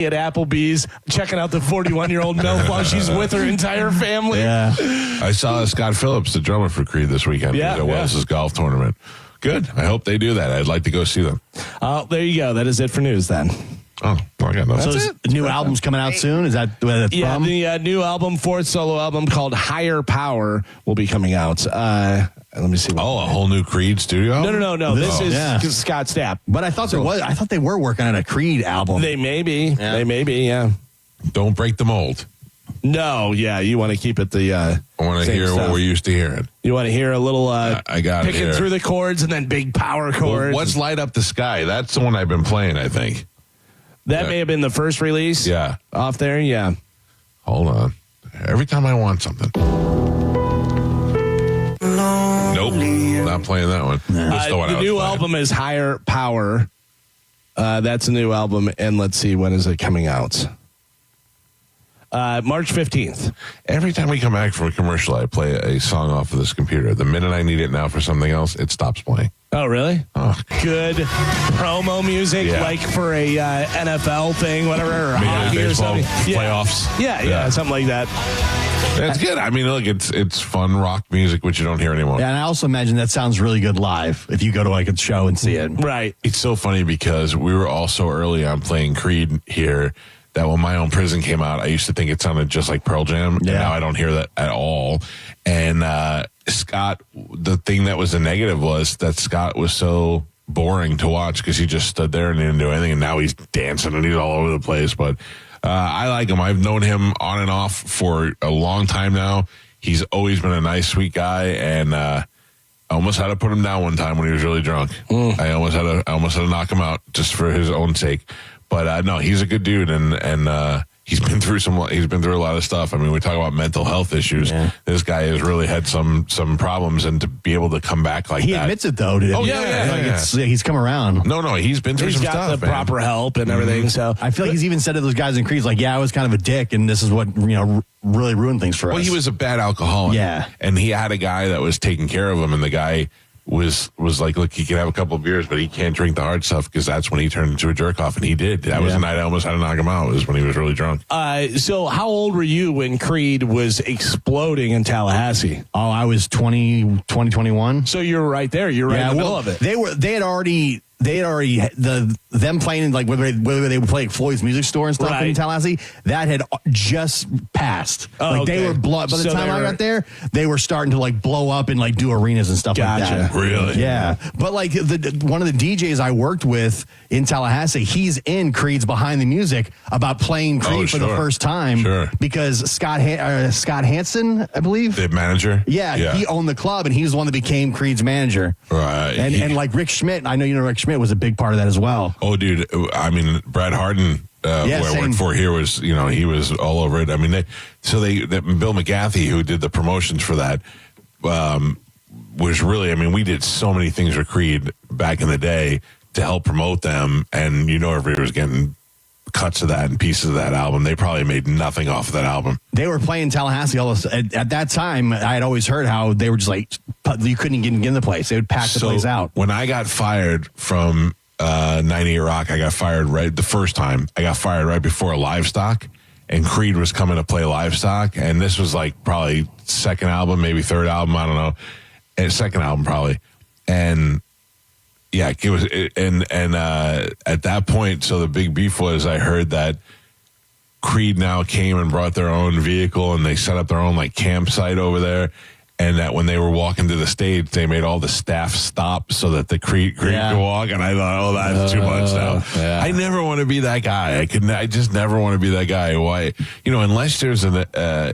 at Applebee's checking out the 41-year-old MILF while she's with her entire family. Yeah. I saw Scott Phillips, the drummer for Creed, this weekend. Yeah, at Wells's golf tournament. Good. I hope they do that. I'd like to go see them. There you go. That is it for news then. Oh, well, I got nothing. So the new album's coming out soon? Is that where that's from? The new album, fourth solo album called Higher Power, will be coming out. Let me see. A whole new Creed studio album? No. This is Scott Stapp. But I thought I thought they were working on a Creed album. They may be. Yeah. They may be, yeah. Don't break the mold. No, yeah, you want to keep it the I want to hear stuff. what we're used to hearing. You want to hear a little I got picking it through the chords and then big power chords. Well, what's Light Up the Sky? That's the one I've been playing, I think. That may have been the first release. Yeah. Off there, yeah. Hold on. Every time I want something. Nope. Not playing that one. The new album is Higher Power. That's a new album. And let's see, when is it coming out? March 15th. Every time we come back from a commercial, I play a song off of this computer. The minute I need it now for something else, it stops playing. Oh, really? Oh. Good promo music, like for a NFL thing, whatever, or hockey or something. Playoffs. Yeah, something like that. That's good. I mean, look, it's fun rock music, which you don't hear anymore. Yeah, and I also imagine that sounds really good live if you go to like a show and see it. Right. It's so funny because we were all so early on playing Creed here that when My Own Prison came out, I used to think it sounded just like Pearl Jam. And now I don't hear that at all. And Scott, the thing that was the negative was that Scott was so boring to watch because he just stood there and didn't do anything. And now he's dancing and he's all over the place. But I like him. I've known him on and off for a long time now. He's always been a nice, sweet guy. And I almost had to put him down one time when he was really drunk. I almost had to knock him out just for his own sake. But no, he's a good dude, and he's been through a lot of stuff. I mean, we talk about mental health issues. Yeah. This guy has really had some problems, and to be able to come back like that. He admits it though. He's come around. No, he's been through some stuff. He's got the proper help and everything. So I feel like he's even said to those guys in Creed, like, I was kind of a dick, and this is what really ruined things for us. Well, he was a bad alcoholic. Yeah, and he had a guy that was taking care of him, and the guy was like, look, he can have a couple of beers, but he can't drink the hard stuff because that's when he turned into a jerk off, and he did. That was the night I almost had to knock him out. It was when he was really drunk. So how old were you when Creed was exploding in Tallahassee? Oh, I was 21. So you were right there. You're right in the middle of it. They had already them playing like whether they would play at Floyd's Music Store and stuff in Tallahassee, that had just passed. They were by the time I got there, they were starting to like blow up and like do arenas and stuff like that. Really? Yeah. But like one of the DJs I worked with in Tallahassee, he's in Creed's Behind the Music about playing Creed for the first time because Scott Hansen, I believe, the manager. Yeah, he owned the club and he was the one that became Creed's manager. Right. And like Rick Schmidt, I know you know Rick Schmidt was a big part of that as well. Oh, dude. I mean, Brad Harden, who I worked for here, was, he was all over it. I mean, Bill McGathy, who did the promotions for that, was really, I mean, we did so many things with Creed back in the day to help promote them. And, everybody was getting cuts of that and pieces of that album. They probably made nothing off of that album. They were playing Tallahassee at that time. I had always heard how they were just like, you couldn't get in the place. They would pack the place out. When I got fired from 98 Rock, I got fired the first time. I got fired right before Livestock, and Creed was coming to play Livestock, and this was like probably second album, maybe third album, I don't know. And second album probably. And yeah, it was, at that point, so the big beef was, I heard that Creed now came and brought their own vehicle and they set up their own like campsite over there. And that when they were walking to the stage, they made all the staff stop so that the Creed could walk. And I thought, that's too much now. Yeah. I never want to be that guy. I just never want to be that guy. Why? Unless there's an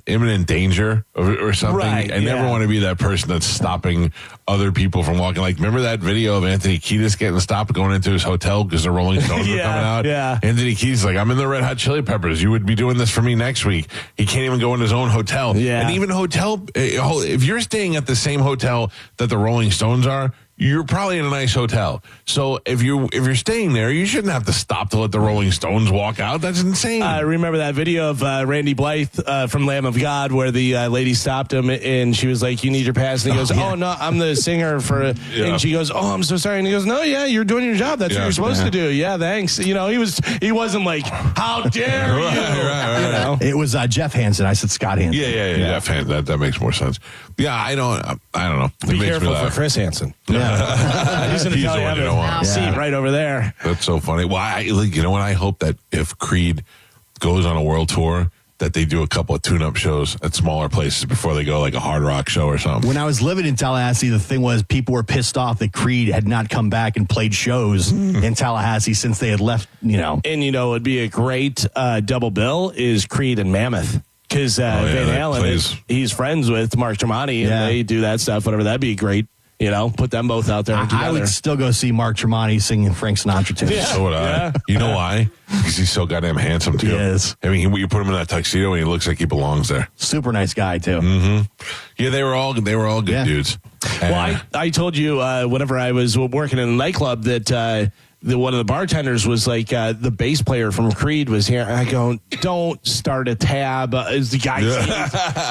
imminent danger or something, I never want to be that person that's stopping other people from walking. Like, remember that video of Anthony Kiedis getting stopped going into his hotel because the Rolling Stones were coming out? Yeah. Anthony Kiedis like, I'm in the Red Hot Chili Peppers. You would be doing this for me next week. He can't even go in his own hotel. Yeah. And even if you're staying at the same hotel that the Rolling Stones are, you're probably in a nice hotel. So if you're staying there, you shouldn't have to stop to let the Rolling Stones walk out. That's insane. I remember that video of Randy Blythe from Lamb of God where the lady stopped him and she was like, "You need your pass." And he goes, "Oh no, I'm the singer for." And she goes, "Oh, I'm so sorry." And he goes, "No, yeah, you're doing your job. That's what you're supposed to do. Yeah, thanks." You know, he wasn't like, "How dare you?" Right. You know? It was Jeff Hansen. I said Scott Hansen. Yeah. Jeff Hansen. That makes more sense. Yeah, I don't know. Be careful for Chris Hansen. Yeah. He's going to tell you have a seat right over there. That's so funny. Well, you know what? I hope that if Creed goes on a world tour, that they do a couple of tune-up shows at smaller places before they go like a hard rock show or something. When I was living in Tallahassee, the thing was people were pissed off that Creed had not come back and played shows in Tallahassee since they had left, you know. And, you know, it'd be a great double bill is Creed and Mammoth. Because Van Halen, he's friends with Mark Tremonti, and they do that stuff, whatever. That'd be great. You know, put them both out there together. I would still go see Mark Tremonti singing Frank Sinatra too. Yeah. So would I. You know why? Because he's so goddamn handsome too. He is. I mean, you put him in that tuxedo and he looks like he belongs there. Super nice guy too. Mm-hmm. Yeah, they were all good dudes. Well, I told you whenever I was working in a nightclub that one of the bartenders was like, the bass player from Creed was here. I go, "Don't start a tab as the guy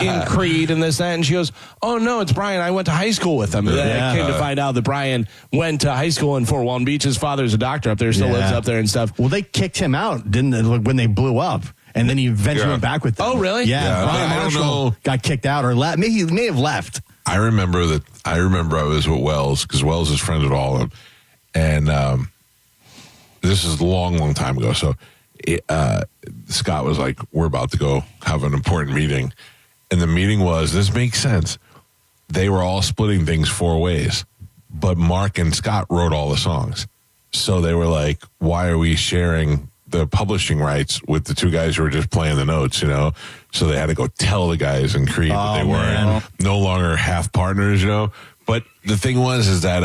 in Creed and this, that." And she goes, "Oh, no, it's Brian. I went to high school with him." I came to find out that Brian went to high school in Fort Walton Beach. His father's a doctor up there, still lives up there and stuff. Well, they kicked him out, didn't they, when they blew up? And then he eventually went back with them. Oh, really? Yeah. Brian Marshall got kicked out or left. Maybe he may have left. I remember I was with Wells because Wells is friends with all of them. And, this is a long, long time ago. So Scott was like, "We're about to go have an important meeting." And the meeting was, this makes sense. They were all splitting things 4 ways. But Mark and Scott wrote all the songs. So they were like, why are we sharing the publishing rights with the 2 guys who were just playing the notes, you know? So they had to go tell the guys in Creed that they were no longer half partners, you know? But the thing is that...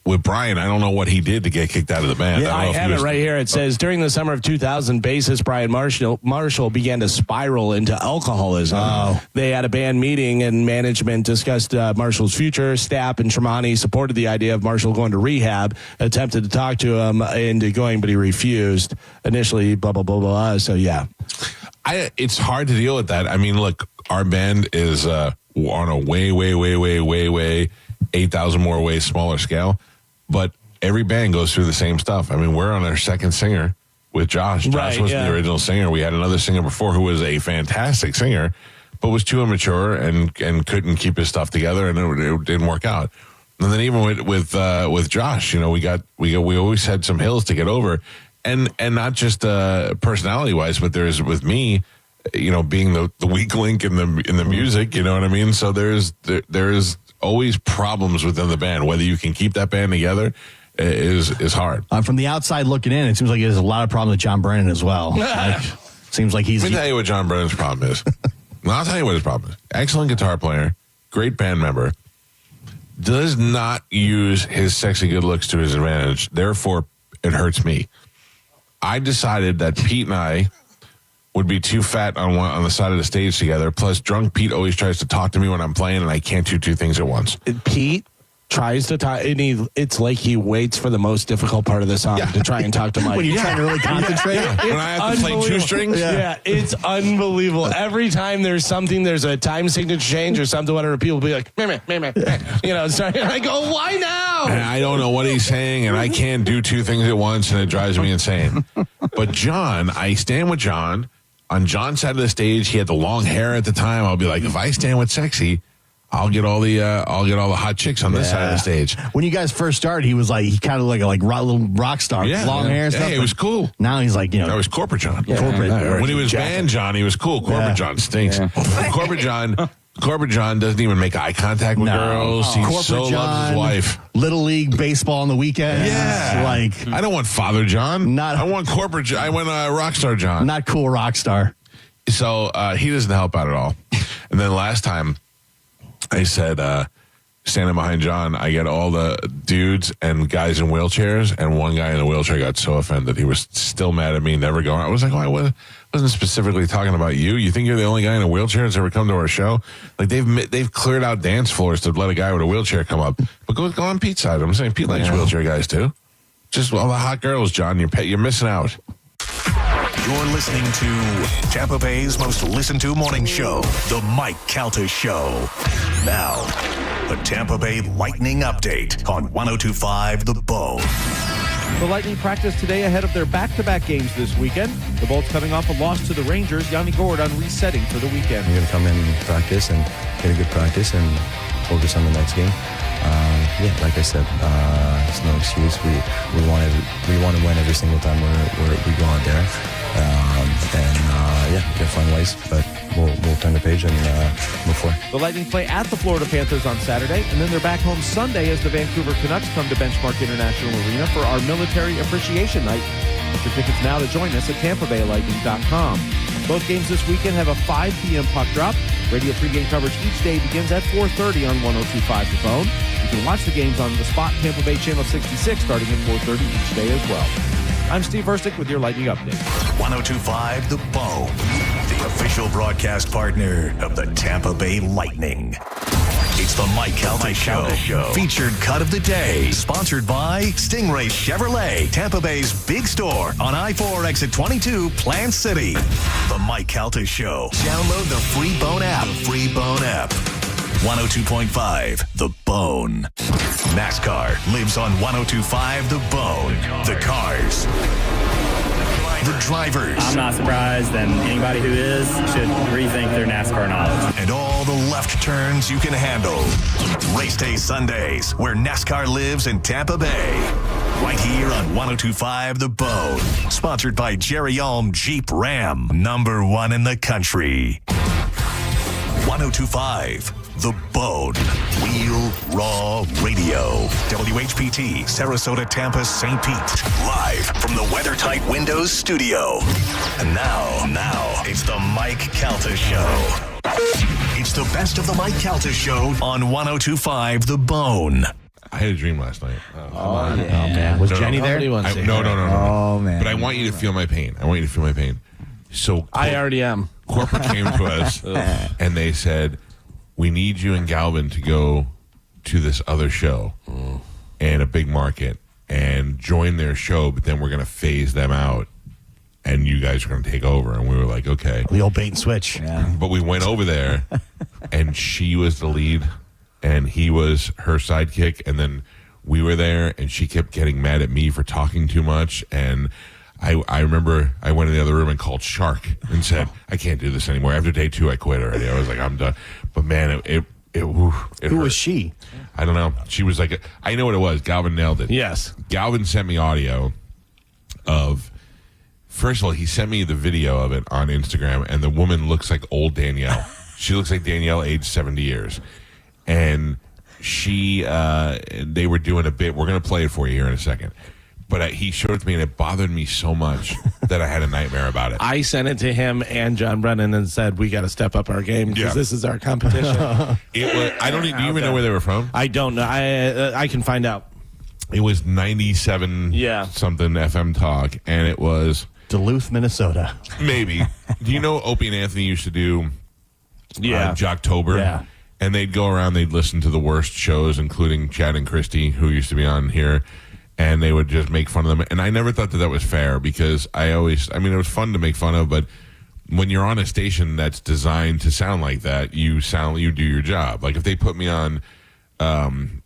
with Brian, I don't know what he did to get kicked out of the band. Yeah, I have it right here. It says, during the summer of 2000, bassist Brian Marshall began to spiral into alcoholism. Oh. They had a band meeting, and management discussed Marshall's future. Stapp and Tremonti supported the idea of Marshall going to rehab, attempted to talk to him into going, but he refused. Initially, blah, blah, blah, blah. So, yeah. It's hard to deal with that. I mean, look, our band is on a way 8,000 more ways smaller scale. But every band goes through the same stuff. I mean, we're on our second singer with Josh. Josh wasn't the original singer. We had another singer before who was a fantastic singer, but was too immature and couldn't keep his stuff together, and it didn't work out. And then even with Josh, you know, we always had some hills to get over, and not just personality wise, but there's with me, you know, being the weak link in the music. You know what I mean? So there's always problems within the band. Whether you can keep that band together is hard. From the outside looking in, it seems like there's a lot of problems with John Brennan as well. Seems like he's... Let me tell you what John Brennan's problem is. I'll tell you what his problem is. Excellent guitar player, great band member, does not use his sexy good looks to his advantage. Therefore, it hurts me. I decided that Pete and I would be too fat on the side of the stage together. Plus, drunk Pete always tries to talk to me when I'm playing, and I can't do 2 things at once. Pete tries to talk, and it's like he waits for the most difficult part of the song to try and talk to Mike. When you're trying to really concentrate? When I have to play 2 strings? Yeah, it's unbelievable. Every time there's a time signature change or something, whatever, people will be like, meh, you know, sorry. And I go, why now? And I don't know what he's saying, and I can't do 2 things at once, and it drives me insane. But John, I stand with John. On John's side of the stage, he had the long hair at the time. I'll be like, if I stand with Sexy, I'll get all the hot chicks on this side of the stage. When you guys first started, he was like, he kind of like a little rock star, long hair and stuff. Hey, it was cool. Now he's like, you know, that was Corporate John. Corporate. When he was band John, he was cool. Corporate John stinks. Corporate John doesn't even make eye contact with girls. He so loves his wife. Little League baseball on the weekends. Yeah. Like, I don't want Father John. I want Corporate John. I want Rockstar John. Not cool Rockstar. So he doesn't help out at all. And then last time I said, standing behind John, I get all the dudes and guys in wheelchairs, and one guy in a wheelchair got so offended. He was still mad at me, never going. I was like, I wasn't specifically talking about you. You think you're the only guy in a wheelchair that's ever come to our show? Like, they've cleared out dance floors to let a guy with a wheelchair come up. But go on Pete's side. I'm saying Pete likes wheelchair guys too. Just all the hot girls, John. You're missing out. You're listening to Tampa Bay's most listened to morning show, The Mike Calta Show. Now, the Tampa Bay Lightning update on 102.5 The Bone. The Lightning practice today ahead of their back-to-back games this weekend. The Bolts coming off a loss to the Rangers. Yanni Gordon resetting for the weekend. We're going to come in and practice and get a good practice and focus on the next game. Like I said, it's no excuse. We want to win every single time we go out there. We got to find ways, but we'll turn the page and move forward. The Lightning play at the Florida Panthers on Saturday, and then they're back home Sunday as the Vancouver Canucks come to Benchmark International Arena for our Military Appreciation Night. Get your tickets now to join us at TampaBayLightning.com. Both games this weekend have a 5 p.m. puck drop. Radio pregame coverage each day begins at 4:30 on 102.5 The Bone. You can watch the games on the Spot Tampa Bay Channel 66 starting at 4:30 each day as well. I'm Steve Verstick with your Lightning Update. 102.5 The Bone, the official broadcast partner of the Tampa Bay Lightning. It's the Mike Calta Show. Featured cut of the day. Sponsored by Stingray Chevrolet, Tampa Bay's big store on I-4 exit 22, Plant City. The Mike Calta Show. Download the free Bone app. 102.5 The Bone. NASCAR lives on 102.5 The Bone. The cars. The drivers. I'm not surprised, and anybody who is should rethink their NASCAR knowledge. And all the left turns you can handle. Race Day Sundays, where NASCAR lives in Tampa Bay. Right here on 102.5 The Bone. Sponsored by Jerry Ulm Jeep Ram. #1 in the country. 102.5 The Bone. Wheel Raw Radio. WHPT, Sarasota, Tampa, St. Pete. Live from the WeatherTight Windows studio. And now, it's the Mike Calta Show. It's the best of the Mike Calta Show on 102.5 The Bone. I had a dream last night. Oh, man. Was Jenny there? No. Oh, man. But I want you to feel my pain. So I already am. Corporate came to us and they said, we need you and Galvin to go to this other show and a big market and join their show, but then we're going to phase them out and you guys are going to take over. And we were like, okay. The old bait and switch. Yeah. But we went over there and she was the lead and he was her sidekick. And then we were there and she kept getting mad at me for talking too much. And I remember I went in the other room and called Shark and said, I can't do this anymore. After day 2, I quit already. I was like, I'm done. But man, it Who hurt. was she? I don't know. She was like, I know what it was. Galvin nailed it. Yes. Galvin sent me audio of, first of all, he sent me the video of it on Instagram, and the woman looks like old Danielle. She looks like Danielle aged 70 years. And they were doing a bit. We're going to play it for you here in a second. But he showed it to me, and it bothered me so much that I had a nightmare about it. I sent it to him and John Brennan and said, we got to step up our game because this is our competition. It was. I don't. Do you even know where they were from? I don't know. I can find out. It was 97 something FM talk, and it was Duluth, Minnesota. Maybe. Do you know Opie and Anthony used to do Jocktober? Yeah. And they'd go around, they'd listen to the worst shows, including Chad and Christy, who used to be on here. And they would just make fun of them. And I never thought that was fair because it was fun to make fun of, but when you're on a station that's designed to sound like that, you do your job. Like if they put me on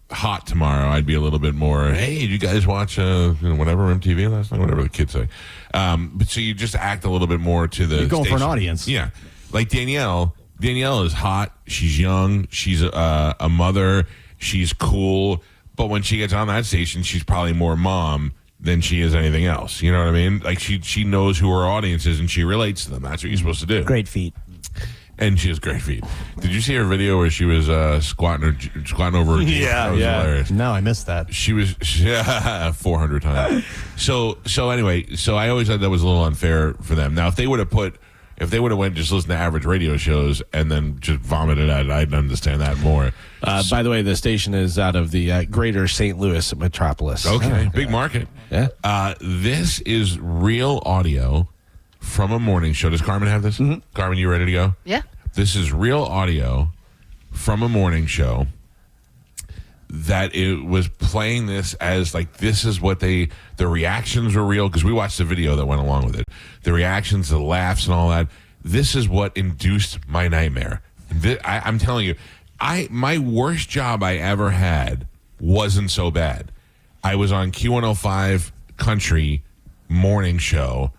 Hot tomorrow, I'd be a little bit more, hey, did you guys watch whatever MTV last night? Whatever the kids say. But so you just act a little bit more to the You're going station. for an audience. Yeah. Like Danielle is hot. She's young. She's a mother. She's cool. But when she gets on that station, she's probably more mom than she is anything else. You know what I mean? Like she knows who her audience is and she relates to them. That's what you're supposed to do. Great feet. And she has great feet. Did you see her video where she was squatting over her jeans? Yeah, that was hilarious. No, I missed that. She was 400 times. So anyway, I always thought that was a little unfair for them. Now, if they would have put If they would have went just listen to average radio shows and then just vomited at it, I'd understand that more. By the way, the station is out of the greater St. Louis metropolis. Okay, big market. Yeah. This is real audio from a morning show. Does Carmen have this? Mm-hmm. Carmen, you ready to go? Yeah. This is real audio from a morning show that it was playing this as like this is what the reactions were real because we watched the video that went along with it. The reactions, the laughs, and all that. This is what induced my nightmare. I'm telling you, my worst job I ever had wasn't so bad. I was on Q105 Country morning show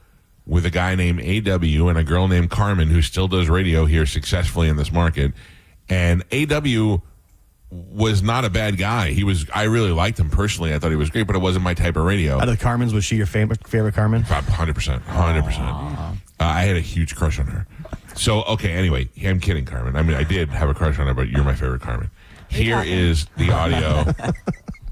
with a guy named AW and a girl named Carmen who still does radio here successfully in this market. And AW was not a bad guy. I really liked him personally. I thought he was great, but it wasn't my type of radio. Out of the Carmens, was she your favorite Carmen? 100%. I had a huge crush on her. So, okay, anyway, I'm kidding, Carmen. I mean, I did have a crush on her, but you're my favorite Carmen. Here is the audio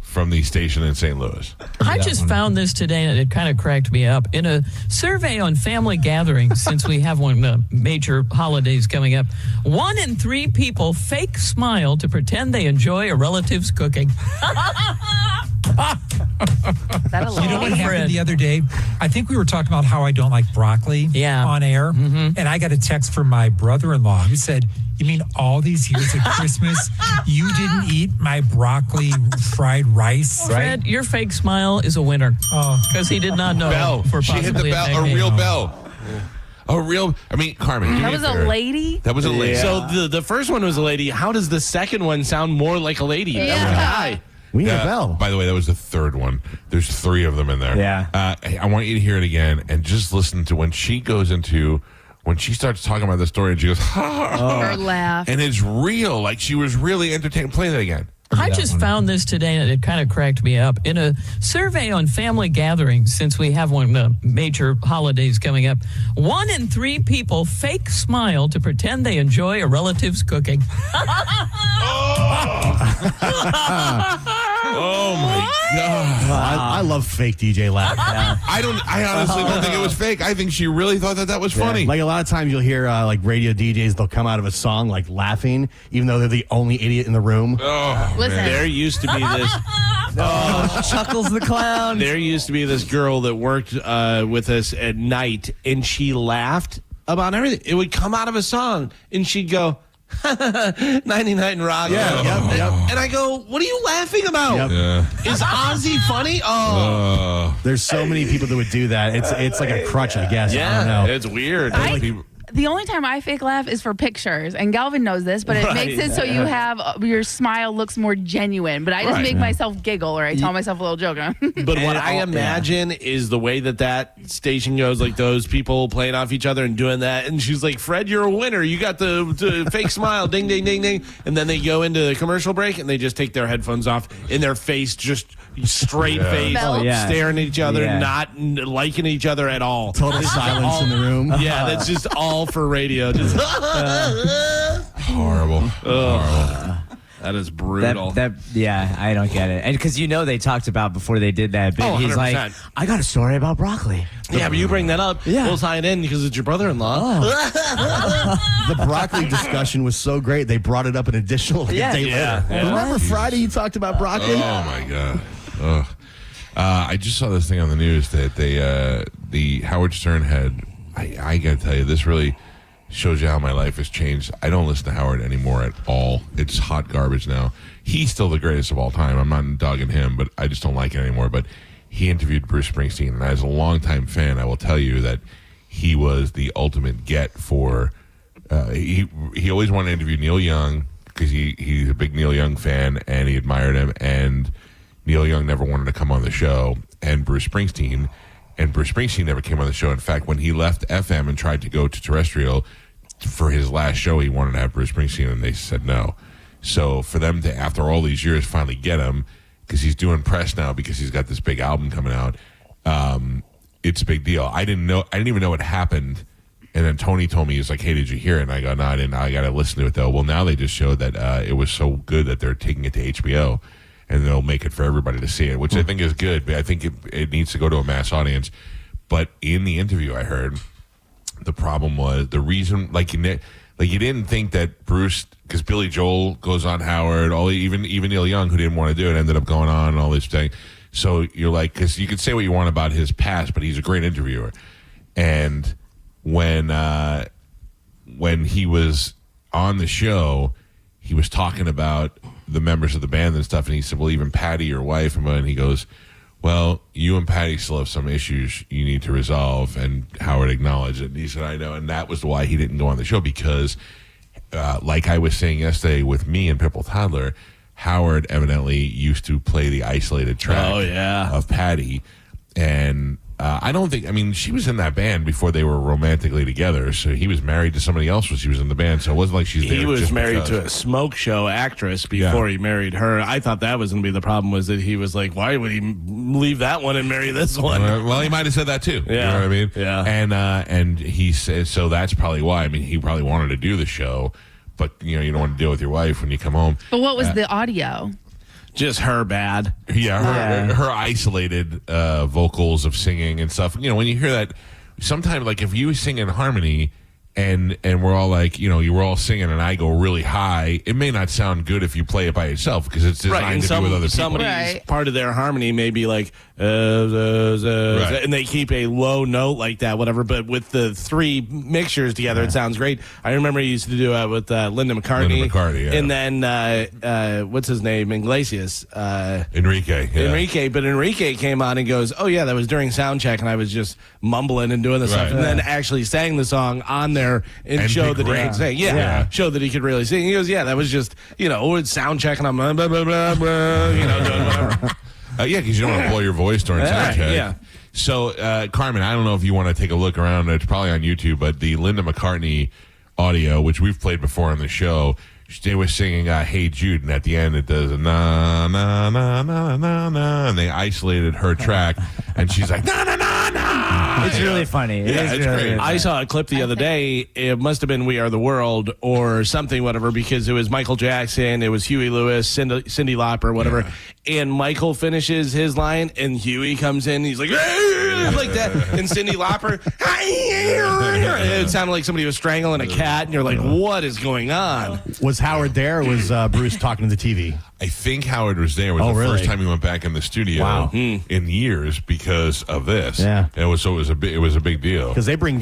from the station in St. Louis. I just found this today, and it kind of cracked me up. In a survey on family gatherings, since we have one of the major holidays coming up, 1 in 3 people fake smile to pretend they enjoy a relative's cooking. You know what happened the other day? I think we were talking about how I don't like broccoli on air. Mm-hmm. And I got a text from my brother-in-law who said, "You mean all these years at Christmas, you didn't eat my broccoli fried rice?" Fred, your fake smile is a winner. Oh, because he did not know. Bell. She hit the bell. A real bell. A real, I mean, Carmen. That was a lady? That was a lady. So the first one was a lady. How does the second one sound more like a lady? Yeah. That was a guy. We need a bell. By the way, that was the third one. There's 3 of them in there. Yeah. I want you to hear it again and just listen to when she starts talking about the story and she goes, Her laugh. and it's real. Like she was really entertained. Play that again. I just found this today, and it kind of cracked me up. In a survey on family gatherings, since we have one of the major holidays coming up, 1 in 3 people fake smile to pretend they enjoy a relative's cooking. Oh my God. I love fake DJ laugh. I honestly don't think it was fake. I think she really thought that was funny. Like a lot of times you'll hear like radio DJs, they'll come out of a song like laughing, even though they're the only idiot in the room. Listen. There used to be this. Chuckles the clown. There used to be this girl that worked with us at night, and she laughed about everything. It would come out of a song, and she'd go, 99 Rock. Yeah, yep. And I go, what are you laughing about? Yep. Yeah. Is Ozzy funny? Oh. There's so many people that would do that. It's like a crutch, I guess. I don't know. It's weird. The only time I fake laugh is for pictures, and Galvin knows this, but it makes it so you have your smile looks more genuine. But I just make myself giggle, or I tell myself a little joke. But what I imagine is the way that station goes, like those people playing off each other and doing that. And she's like, "Fred, you're a winner. You got the fake smile, ding, ding, ding, ding." And then they go into the commercial break and they just take their headphones off, in their face, just straight face, staring at each other, not liking each other at all. Total silence in the room. Yeah, that's just all for radio. Just horrible. That is brutal. I don't get it. And because they talked about before they did that bit, he's like, "I got a story about broccoli." Yeah, but you bring that up, we'll tie it in because it's your brother-in-law. The broccoli discussion was so great, they brought it up an additional day later. Remember Friday you talked about broccoli? Oh, my God. Ugh. I just saw this thing on the news that the Howard Stern had. I got to tell you, this really shows you how my life has changed. I don't listen to Howard anymore at all. It's hot garbage now. He's still the greatest of all time. I'm not dogging him, but I just don't like it anymore. But he interviewed Bruce Springsteen, and as a longtime fan, I will tell you that he was the ultimate get for. He always wanted to interview Neil Young because he's a big Neil Young fan and he admired him. And Neil Young never wanted to come on the show, and Bruce Springsteen never came on the show. In fact, when he left FM and tried to go to terrestrial for his last show, he wanted to have Bruce Springsteen, and they said no. So for them to, after all these years, finally get him, because he's doing press now because he's got this big album coming out, it's a big deal. I didn't even know it happened. And then Tony told me, he's like, "Hey, did you hear it?" And I go, "No, I didn't. I got to listen to it, though." Well, now they just showed that it was so good that they're taking it to HBO. And they'll make it for everybody to see it, which I think is good. But I think it needs to go to a mass audience. But in the interview I heard, the problem was the reason, like you didn't think that Bruce, because Billy Joel goes on Howard, even Neil Young, who didn't want to do it, ended up going on and all this thing. So you're like, because you can say what you want about his past, but he's a great interviewer. And when he was on the show, he was talking about the members of the band and stuff, and he said, well, even Patty, your wife, and he goes, well, you and Patty still have some issues you need to resolve, and Howard acknowledged it. And he said, I know, and that was why he didn't go on the show, because like I was saying yesterday with me and Pipple Toddler, Howard evidently used to play the isolated track of Patty, and I don't think, I mean, she was in that band before they were romantically together, so he was married to somebody else when she was in the band, so it wasn't like she's there. He was just married because. to a smoke show actress before he married her. I thought that was going to be the problem, was that he was like, why would he leave that one and marry this one? Well, he might have said that too. Yeah. You know what I mean? Yeah. And he said, so that's probably why. I mean, he probably wanted to do the show, but you don't want to deal with your wife when you come home. But what was the audio? Just her bad. Yeah, her isolated vocals of singing and stuff. When you hear that, sometimes like if you sing in harmony and we're all like, you were all singing and I go really high, it may not sound good if you play it by yourself because it's designed to do with other people. Somebody's part of their harmony may be like, and they keep a low note like that, whatever. But with the three mixtures together, it sounds great. I remember he used to do it with Linda McCartney. And then, what's his name? Iglesias. Enrique. Yeah. Enrique. But Enrique came on and goes, oh, yeah, that was during sound check, and I was just mumbling and doing the stuff. And then actually sang the song on there and showed that he could sing. Showed that he could really sing. He goes, yeah, that was just, it's sound check, and I'm blah, blah, blah, blah, doing whatever. Because you don't want to blow your voice during sound check. Yeah. So, Carmen, I don't know if you want to take a look around. It's probably on YouTube, but the Linda McCartney audio, which we've played before on the show, they were singing Hey Jude, and at the end it does a na, na, na, na, na, na, and they isolated her track, and she's like, na, na, na, na. It's really funny. It's really great. I saw a clip the other day. It must have been We Are the World or something, whatever, because it was Michael Jackson, it was Huey Lewis, Cyndi Lauper, whatever. Yeah. And Michael finishes his line, and Huey comes in, and he's like, like that. And Cyndi Lauper, it sounded like somebody was strangling a cat, and you're like, what is going on? Was Howard there, or was Bruce talking to the TV? I think Howard was there. It was the first time he went back in the studio in years because of this. Yeah. It was a big deal. Because they bring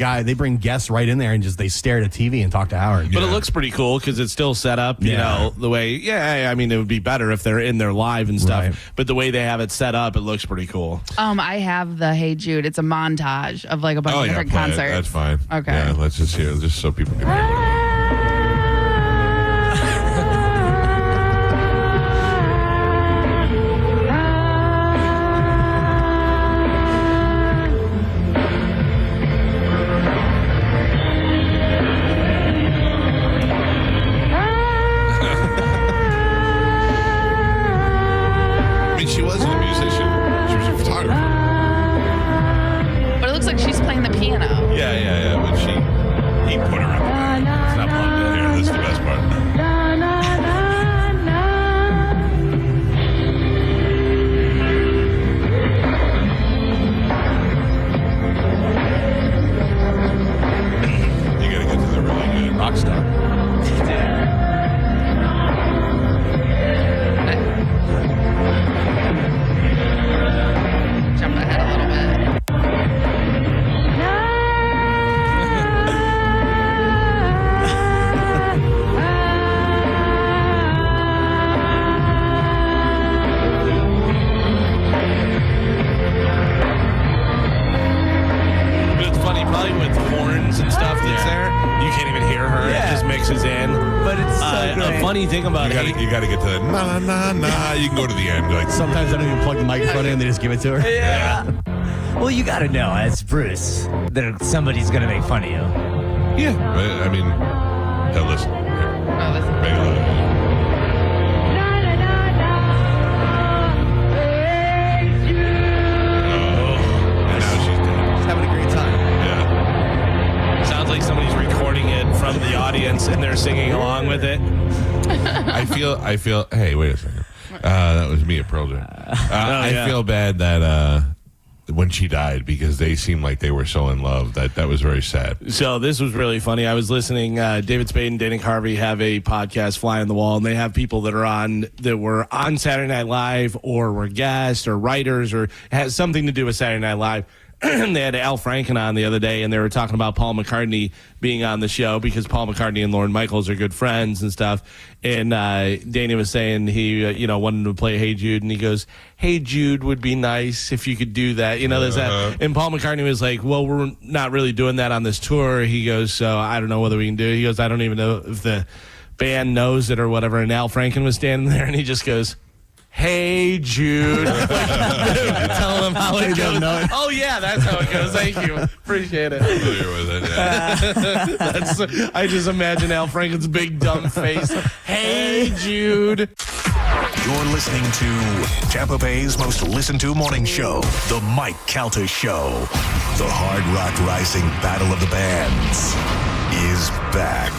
guests right in there and they stare at a TV and talk to Howard. But it looks pretty cool because it's still set up, you know, the way, I mean, it would be better if they're in there live and stuff. Right. But the way they have it set up, it looks pretty cool. I have the Hey Jude. It's a montage of like a bunch of different concerts. That's fine. Okay. Yeah, let's just hear it, just so people can hear it. She wasn't a musician. She was a photographer. But it looks like she's playing the piano. Yeah. But he put her in the band. It's not plugged in here. This is the best part. You gotta get to the really good rock star. Jump ahead a little bit. But it's funny, probably with horns and stuff that's there, you can't even hear her. It just mixes in. But it's a funny thing about You gotta get to the na na na. You can go to the end. Like sometimes I don't even plug the microphone in; they just give it to her. Yeah. Well, you got to know as Bruce that somebody's going to make fun of you. Yeah. I mean, hell, listen. Here. Oh, listen. Make it loud. And now she's dead. She's having a great time. Yeah. Sounds like somebody's recording it from the audience and they're singing along with it. I feel. Hey, wait a second. That was me at Pearl Jam. I feel bad that when she died, because they seemed like they were so in love. That was very sad. So this was really funny. I was listening. David Spade and Dana Carvey have a podcast, Fly on the Wall, and they have people that were on Saturday Night Live or were guests or writers or has something to do with Saturday Night Live. They had Al Franken on the other day, and they were talking about Paul McCartney being on the show because Paul McCartney and Lorne Michaels are good friends and stuff. And Danny was saying he, wanted to play Hey Jude, and he goes, "Hey Jude would be nice if you could do that." There's that. And Paul McCartney was like, "Well, we're not really doing that on this tour." He goes, "So I don't know whether we can do it." He goes, "I don't even know if the band knows it or whatever." And Al Franken was standing there, and he just goes, "Hey Jude," tell them how it goes. Oh yeah, that's how it goes. Thank you, appreciate it. I just imagine Al Franken's big dumb face. Hey Jude. You're listening to Tampa Bay's most listened to morning show, The Mike Calta Show. The Hard Rock Rising Battle of the Bands is back.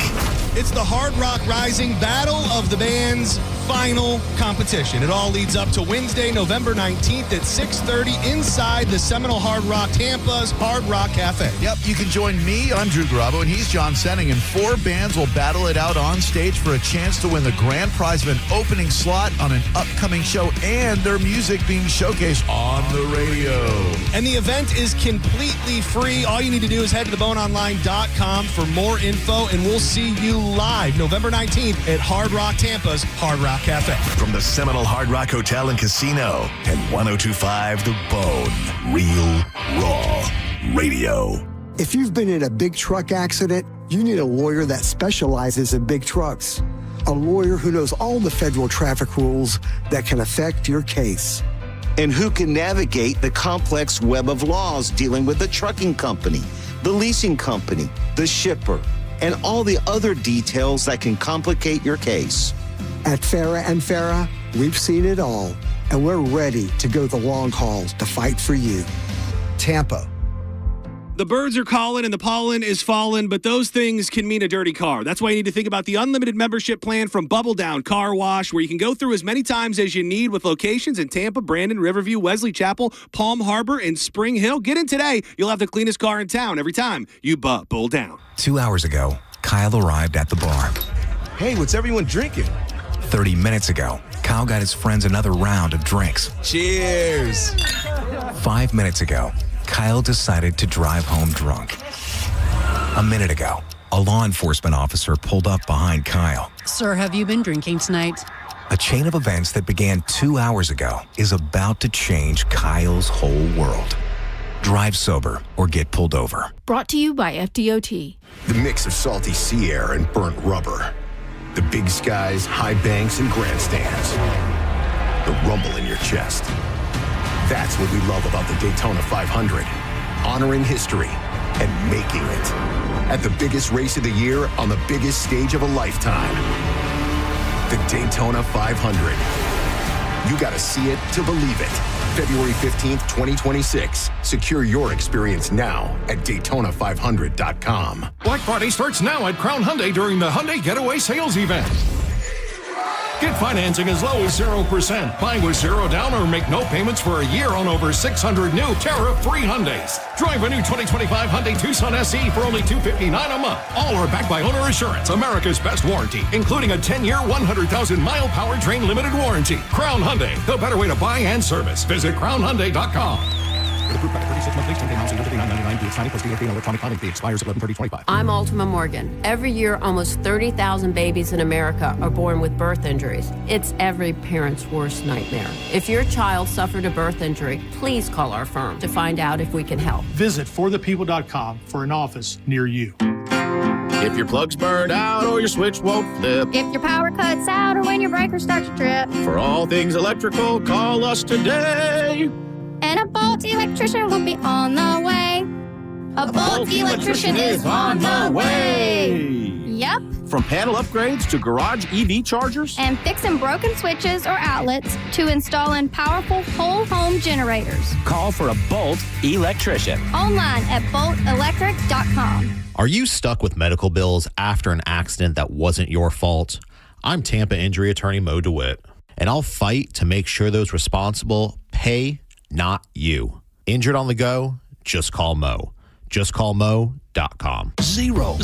It's the Hard Rock Rising Battle of the Bands final competition. It all leads up to Wednesday, November 19th at 6:30 inside the Seminole Hard Rock Tampa's Hard Rock Cafe. Yep, you can join me. I'm Drew Garabo, and he's John Senning, and 4 bands will battle it out on stage for a chance to win the grand prize of an opening slot on an upcoming show and their music being showcased on the radio. And the event is completely free. All you need to do is head to theboneonline.com for more info, and we'll see you live November 19th at Hard Rock Tampa's Hard Rock Cafe. From the Seminole Hard Rock Hotel and Casino and 102.5 The Bone, Real Raw Radio. If you've been in a big truck accident, you need a lawyer that specializes in big trucks. A lawyer who knows all the federal traffic rules that can affect your case. And who can navigate the complex web of laws dealing with the trucking company, the leasing company, the shipper, and all the other details that can complicate your case. At Farah & Farah, we've seen it all, and we're ready to go the long haul to fight for you. Tampa. The birds are calling and the pollen is falling, but those things can mean a dirty car. That's why you need to think about the unlimited membership plan from Bubble Down Car Wash, where you can go through as many times as you need with locations in Tampa, Brandon, Riverview, Wesley Chapel, Palm Harbor, and Spring Hill. Get in today. You'll have the cleanest car in town every time you Bubble Down. 2 hours ago, Kyle arrived at the bar. Hey, what's everyone drinking? 30 minutes ago, Kyle got his friends another round of drinks. Cheers. 5 minutes ago, Kyle decided to drive home drunk. A minute ago, a law enforcement officer pulled up behind Kyle. Sir, have you been drinking tonight? A chain of events that began 2 hours ago is about to change Kyle's whole world. Drive sober or get pulled over. Brought to you by FDOT. The mix of salty sea air and burnt rubber. The big skies, high banks, and grandstands. The rumble in your chest. That's what we love about the Daytona 500. Honoring history and making it. At the biggest race of the year on the biggest stage of a lifetime. The Daytona 500. You gotta see it to believe it. February 15th, 2026. Secure your experience now at Daytona500.com. Black Friday starts now at Crown Hyundai during the Hyundai Getaway Sales Event. Get financing as low as 0%. Buy with zero down or make no payments for a year on over 600 new tariff-free Hyundais. Drive a new 2025 Hyundai Tucson SE for only $259 a month. All are backed by Owner Assurance, America's best warranty, including a 10-year, 100,000-mile powertrain limited warranty. Crown Hyundai, the better way to buy and service. Visit crownhyundai.com. Approved by 36 monthly, 10-day monthly, $39.99 fee. Signing plus fee and electronic filing fee expires 11/30/25. I'm Ultima Morgan. Every year, almost 30,000 babies in America are born with birth injuries. It's every parent's worst nightmare. If your child suffered a birth injury, please call our firm to find out if we can help. Visit forthepeople.com for an office near you. If your plug's burned out or your switch won't flip. If your power cuts out or when your breaker starts to trip. For all things electrical, call us today. And a Bolt electrician will be on the way. A Bolt electrician is on the way. Yep. From panel upgrades to garage EV chargers. And fixing broken switches or outlets to installing powerful whole home generators. Call for a Bolt electrician. Online at boltelectric.com. Are you stuck with medical bills after an accident that wasn't your fault? I'm Tampa injury attorney Mo DeWitt, and I'll fight to make sure those responsible pay, not you. Injured on the go? Just call Mo. JustCallMo.com. Zero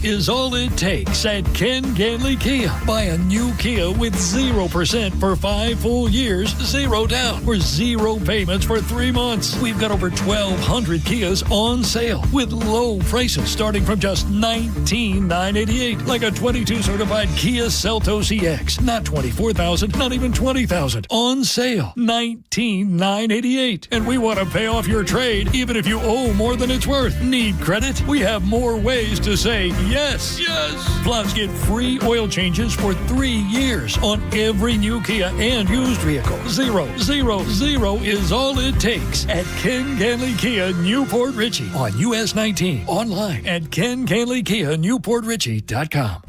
is all it takes at Ken Ganley Kia. Buy a new Kia with 0% for 5 full years, 0 down, or 0 payments for 3 months. We've got over 1,200 Kias on sale with low prices starting from just $19,988. Like a 22 certified Kia Seltos EX. Not $24,000, not even $20,000. On sale, $19,988. And we want to pay off your trade even if you owe more than it's worth. Need credit? We have more ways to say yes. Yes. Plus, get free oil changes for 3 years on every new Kia and used vehicle. 0 is all it takes at Ken Ganley Kia, Newport Richey on US 19. Online at KenGanleyKia,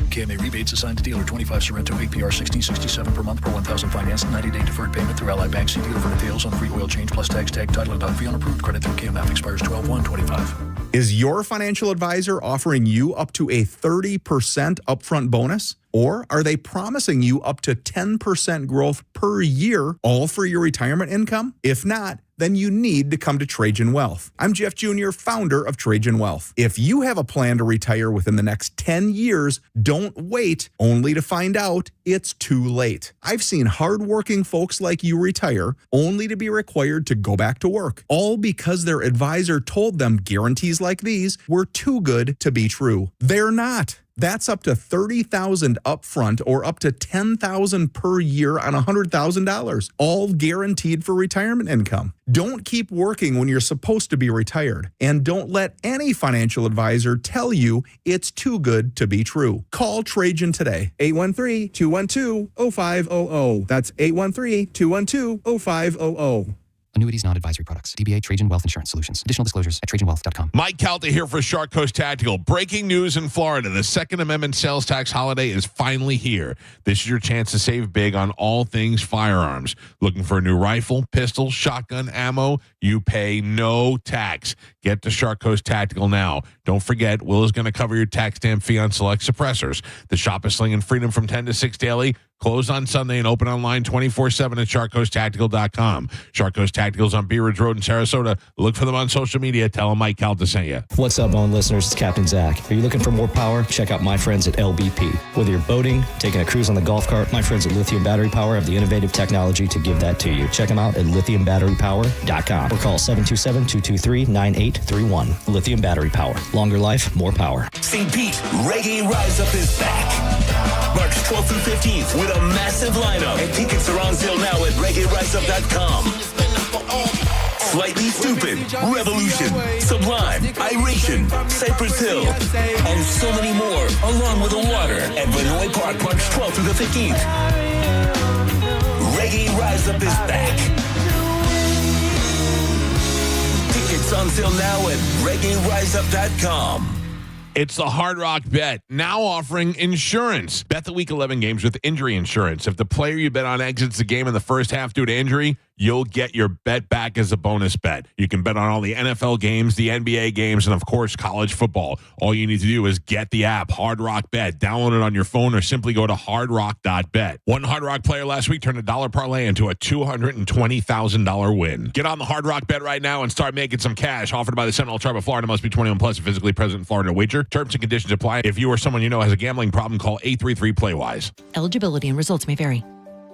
KMA rebates assigned to dealer 25 Sorrento APR $16.67 per month per 1,000 financed. 90-day deferred payment through Ally Bank. See dealer for details on free oil change plus tax, tag, title, and dog fee unapproved. Credit through KMF expires 12/1/25. Is your financial advisor offering you up to a 30% upfront bonus? Or are they promising you up to 10% growth per year, all for your retirement income? If not, then you need to come to Trajan Wealth. I'm Jeff Jr., founder of Trajan Wealth. If you have a plan to retire within the next 10 years, don't wait only to find out it's too late. I've seen hardworking folks like you retire only to be required to go back to work, all because their advisor told them guarantees like these were too good to be true. They're not. That's up to $30,000 upfront or up to $10,000 per year on $100,000, all guaranteed for retirement income. Don't keep working when you're supposed to be retired, and don't let any financial advisor tell you it's too good to be true. Call Trajan today, 813-212-0500. That's 813-212-0500. Annuities, non-advisory products. DBA Trajan Wealth Insurance Solutions. Additional disclosures at TrajanWealth.com. Mike Calta here for Shark Coast Tactical. Breaking news in Florida. The Second Amendment sales tax holiday is finally here. This is your chance to save big on all things firearms. Looking for a new rifle, pistol, shotgun, ammo? You pay no tax. Get to Shark Coast Tactical now. Don't forget, Will is going to cover your tax stamp fee on select suppressors. The shop is slinging freedom from 10 to 6 daily. Closed on Sunday and open online 24/7 at SharkCoastTactical.com. Shark Coast Tactical's on Bee Ridge Road in Sarasota. Look for them on social media. Tell them Mike Calta sent you. What's up, Bone listeners? It's Captain Zach. Are you looking for more power? Check out my friends at LBP. Whether you're boating, taking a cruise on the golf cart, my friends at Lithium Battery Power have the innovative technology to give that to you. Check them out at lithiumbatterypower.com or call 727-223-9831. Lithium Battery Power. Longer life, more power. St. Pete, Reggae Rise Up is back. March 12th through 15th with a massive lineup. And tickets are on sale now at reggaeriseup.com. Slightly Stupid, Revolution, Sublime, Iration, Cypress Hill, and so many more, along with the water at Vinoy Park, March 12th through the 15th. Reggae Rise Up is back. Tickets on sale now at reggaeriseup.com. It's the Hard Rock Bet, now offering insurance. Bet the Week 11 games with injury insurance. If the player you bet on exits the game in the first half due to injury, you'll get your bet back as a bonus bet. You can bet on all the NFL games, the NBA games, and, of course, college football. All you need to do is get the app, Hard Rock Bet. Download it on your phone or simply go to hardrock.bet. One Hard Rock player last week turned a dollar parlay into a $220,000 win. Get on the Hard Rock Bet right now and start making some cash. Offered by the Seminole Tribe of Florida. Must be 21 plus and physically present in Florida to wager. Terms and conditions apply. If you or someone you know has a gambling problem, call 833-PLAY-WISE. Eligibility and results may vary.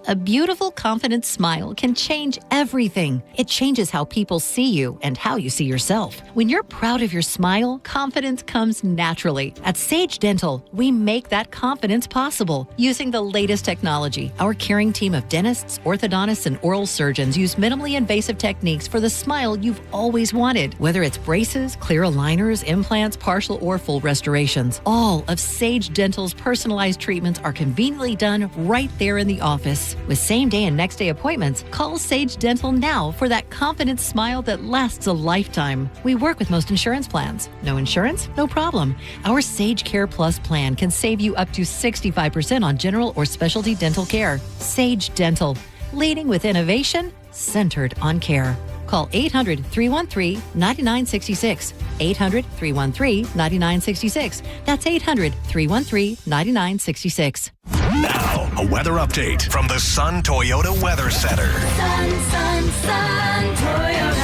A beautiful, confident smile can change everything. It changes how people see you and how you see yourself. When you're proud of your smile, confidence comes naturally. At Sage Dental, we make that confidence possible using the latest technology. Our caring team of dentists, orthodontists, and oral surgeons use minimally invasive techniques for the smile you've always wanted. Whether it's braces, clear aligners, implants, partial or full restorations, all of Sage Dental's personalized treatments are conveniently done right there in the office. With same-day and next-day appointments, call Sage Dental now for that confident smile that lasts a lifetime. We work with most insurance plans. No insurance? No problem. Our Sage Care Plus plan can save you up to 65% on general or specialty dental care. Sage Dental, leading with innovation, centered on care. Call 800-313-9966. 800-313-9966. That's 800-313-9966. Now, a weather update from the Sun Toyota Weather Center. Sun, Toyota.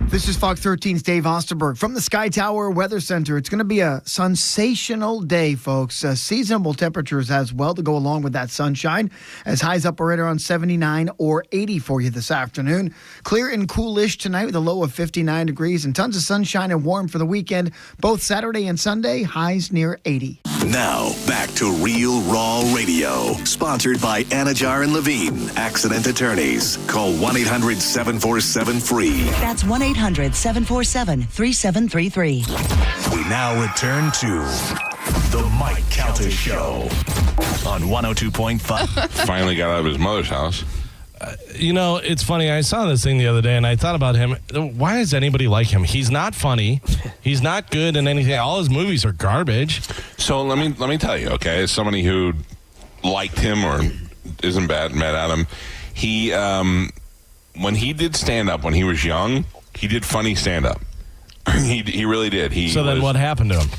This is Fox 13's Dave Osterberg from the Sky Tower Weather Center. It's going to be a sensational day, folks. Seasonable temperatures as well to go along with that sunshine, as highs up right around 79 or 80 for you this afternoon. Clear and coolish tonight with a low of 59 degrees and tons of sunshine and warm for the weekend. Both Saturday and Sunday, highs near 80. Now, back to Real Raw Radio. Sponsored by Anajar and Levine, accident attorneys. Call 1-800-747-FREE. That's 1-800-747-3733. We now return to The Mike Calta Show on 102.5. Finally got out of his mother's house. It's funny. I saw this thing the other day, and I thought about him. Why does anybody like him? He's not funny. He's not good in anything. All his movies are garbage. So let me tell you, okay, as somebody who liked him or isn't mad at him, he when he did stand up when he was young, he did funny stand up. he really did. So then what happened to him?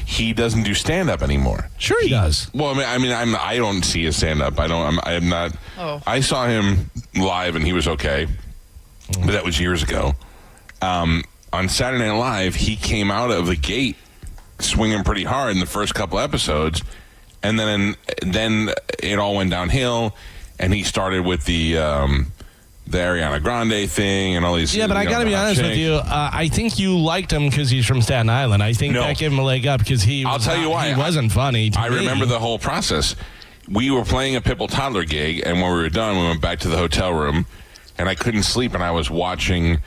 He doesn't do stand up anymore. Sure, he does. Well, I don't see his stand up. I'm not. Oh. I saw him live and he was okay, but that was years ago. On Saturday Night Live, he came out of the gate swinging pretty hard in the first couple episodes, and then it all went downhill, and he started with the Ariana Grande thing and all these. Yeah, but I got to be honest with you. I think you liked him because he's from Staten Island. I think that gave him a leg up because I'll tell you why. He wasn't funny to me. Remember the whole process. We were playing a Pitbull Toddler gig, and when we were done, we went back to the hotel room, and I couldn't sleep, and I was watching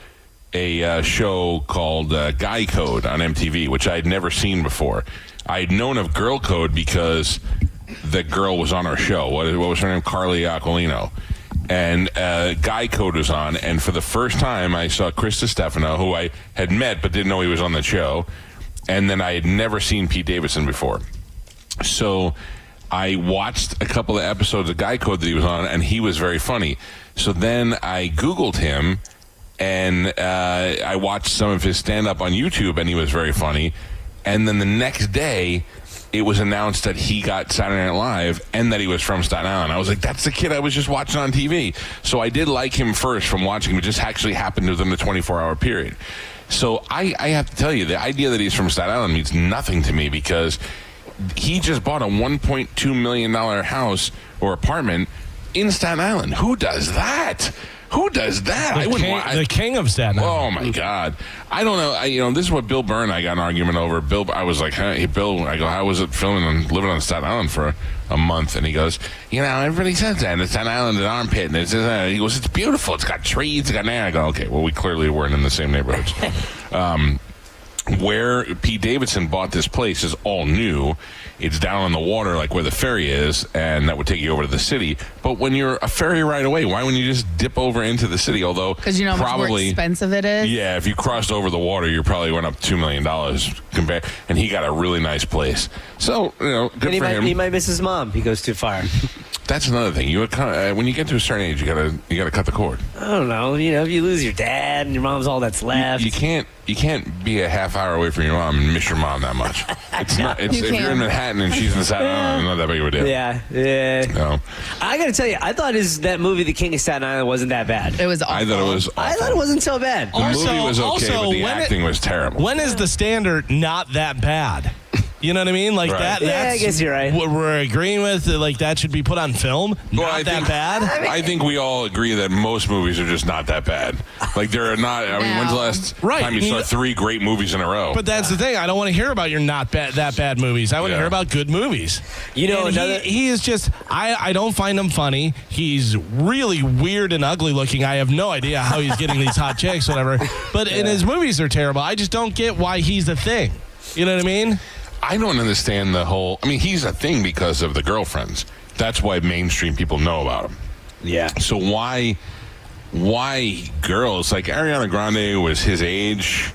a show called Guy Code on MTV, which I had never seen before. I had known of Girl Code because the girl was on our show. What was her name? Carly Aquilino. And Guy Code was on, and for the first time I saw Chris Stefano, who I had met but didn't know he was on the show, and then I had never seen Pete Davidson before. So I watched a couple of episodes of Guy Code that he was on, and he was very funny. So then I Googled him, and I watched some of his stand-up on YouTube, and he was very funny. And then the next day, it was announced that he got Saturday Night Live and that he was from Staten Island. I was like, that's the kid I was just watching on TV. So I did like him first from watching him. It just actually happened within the 24-hour period. So I have to tell you, the idea that he's from Staten Island means nothing to me because he just bought a $1.2 million house or apartment in Staten Island. Who does that? Who does that? The king of Staten Island. Oh, my God. I don't know. This is what Bill Burr and I got an argument over. I was like, hey, Bill, I go, how was it filming and living on Staten Island for a month? And he goes, everybody says that. And Staten Island is an armpit. And he goes, it's beautiful. It's got trees. It's got air. I go, okay, well, we clearly weren't in the same neighborhoods. Where Pete Davidson bought this place is all new. It's down on the water, like where the ferry is, and that would take you over to the city. But when you're a ferry right away, why wouldn't you just dip over into the city? Although, because you know how much more expensive it is. Yeah, if you crossed over the water, you probably went up $2 million compared. And he got a really nice place. So good for him. He might miss his mom. He goes too far. That's another thing. When you get to a certain age, you gotta cut the cord. I don't know. If you lose your dad and your mom's all that's left, you can't be a half hour away from your mom and miss your mom that much. It's not. If you're in Manhattan and she's in Staten Island, it's not that big of a deal. Yeah. No. I gotta tell you, I thought that movie, The King of Staten Island, wasn't that bad. It was awful. I thought it was awful. I thought it wasn't so bad. The movie was okay, but the acting was terrible. When is the standard not that bad? You know what I mean? Like right. Yeah, I guess you're right. What we're agreeing with, like that should be put on film. Not that bad. I think we all agree that most movies are just not that bad. Like there are not. I mean, when's the last time you saw 3 great movies in a row? But that's the thing. I don't want to hear about your not that bad movies. I want to hear about good movies. He is just. I don't find him funny. He's really weird and ugly looking. I have no idea how he's getting these hot chicks, whatever. But in his movies, they're terrible. I just don't get why he's the thing. You know what I mean? I don't understand the whole. I mean, he's a thing because of the girlfriends. That's why mainstream people know about him. Yeah. So why girls like Ariana Grande was his age?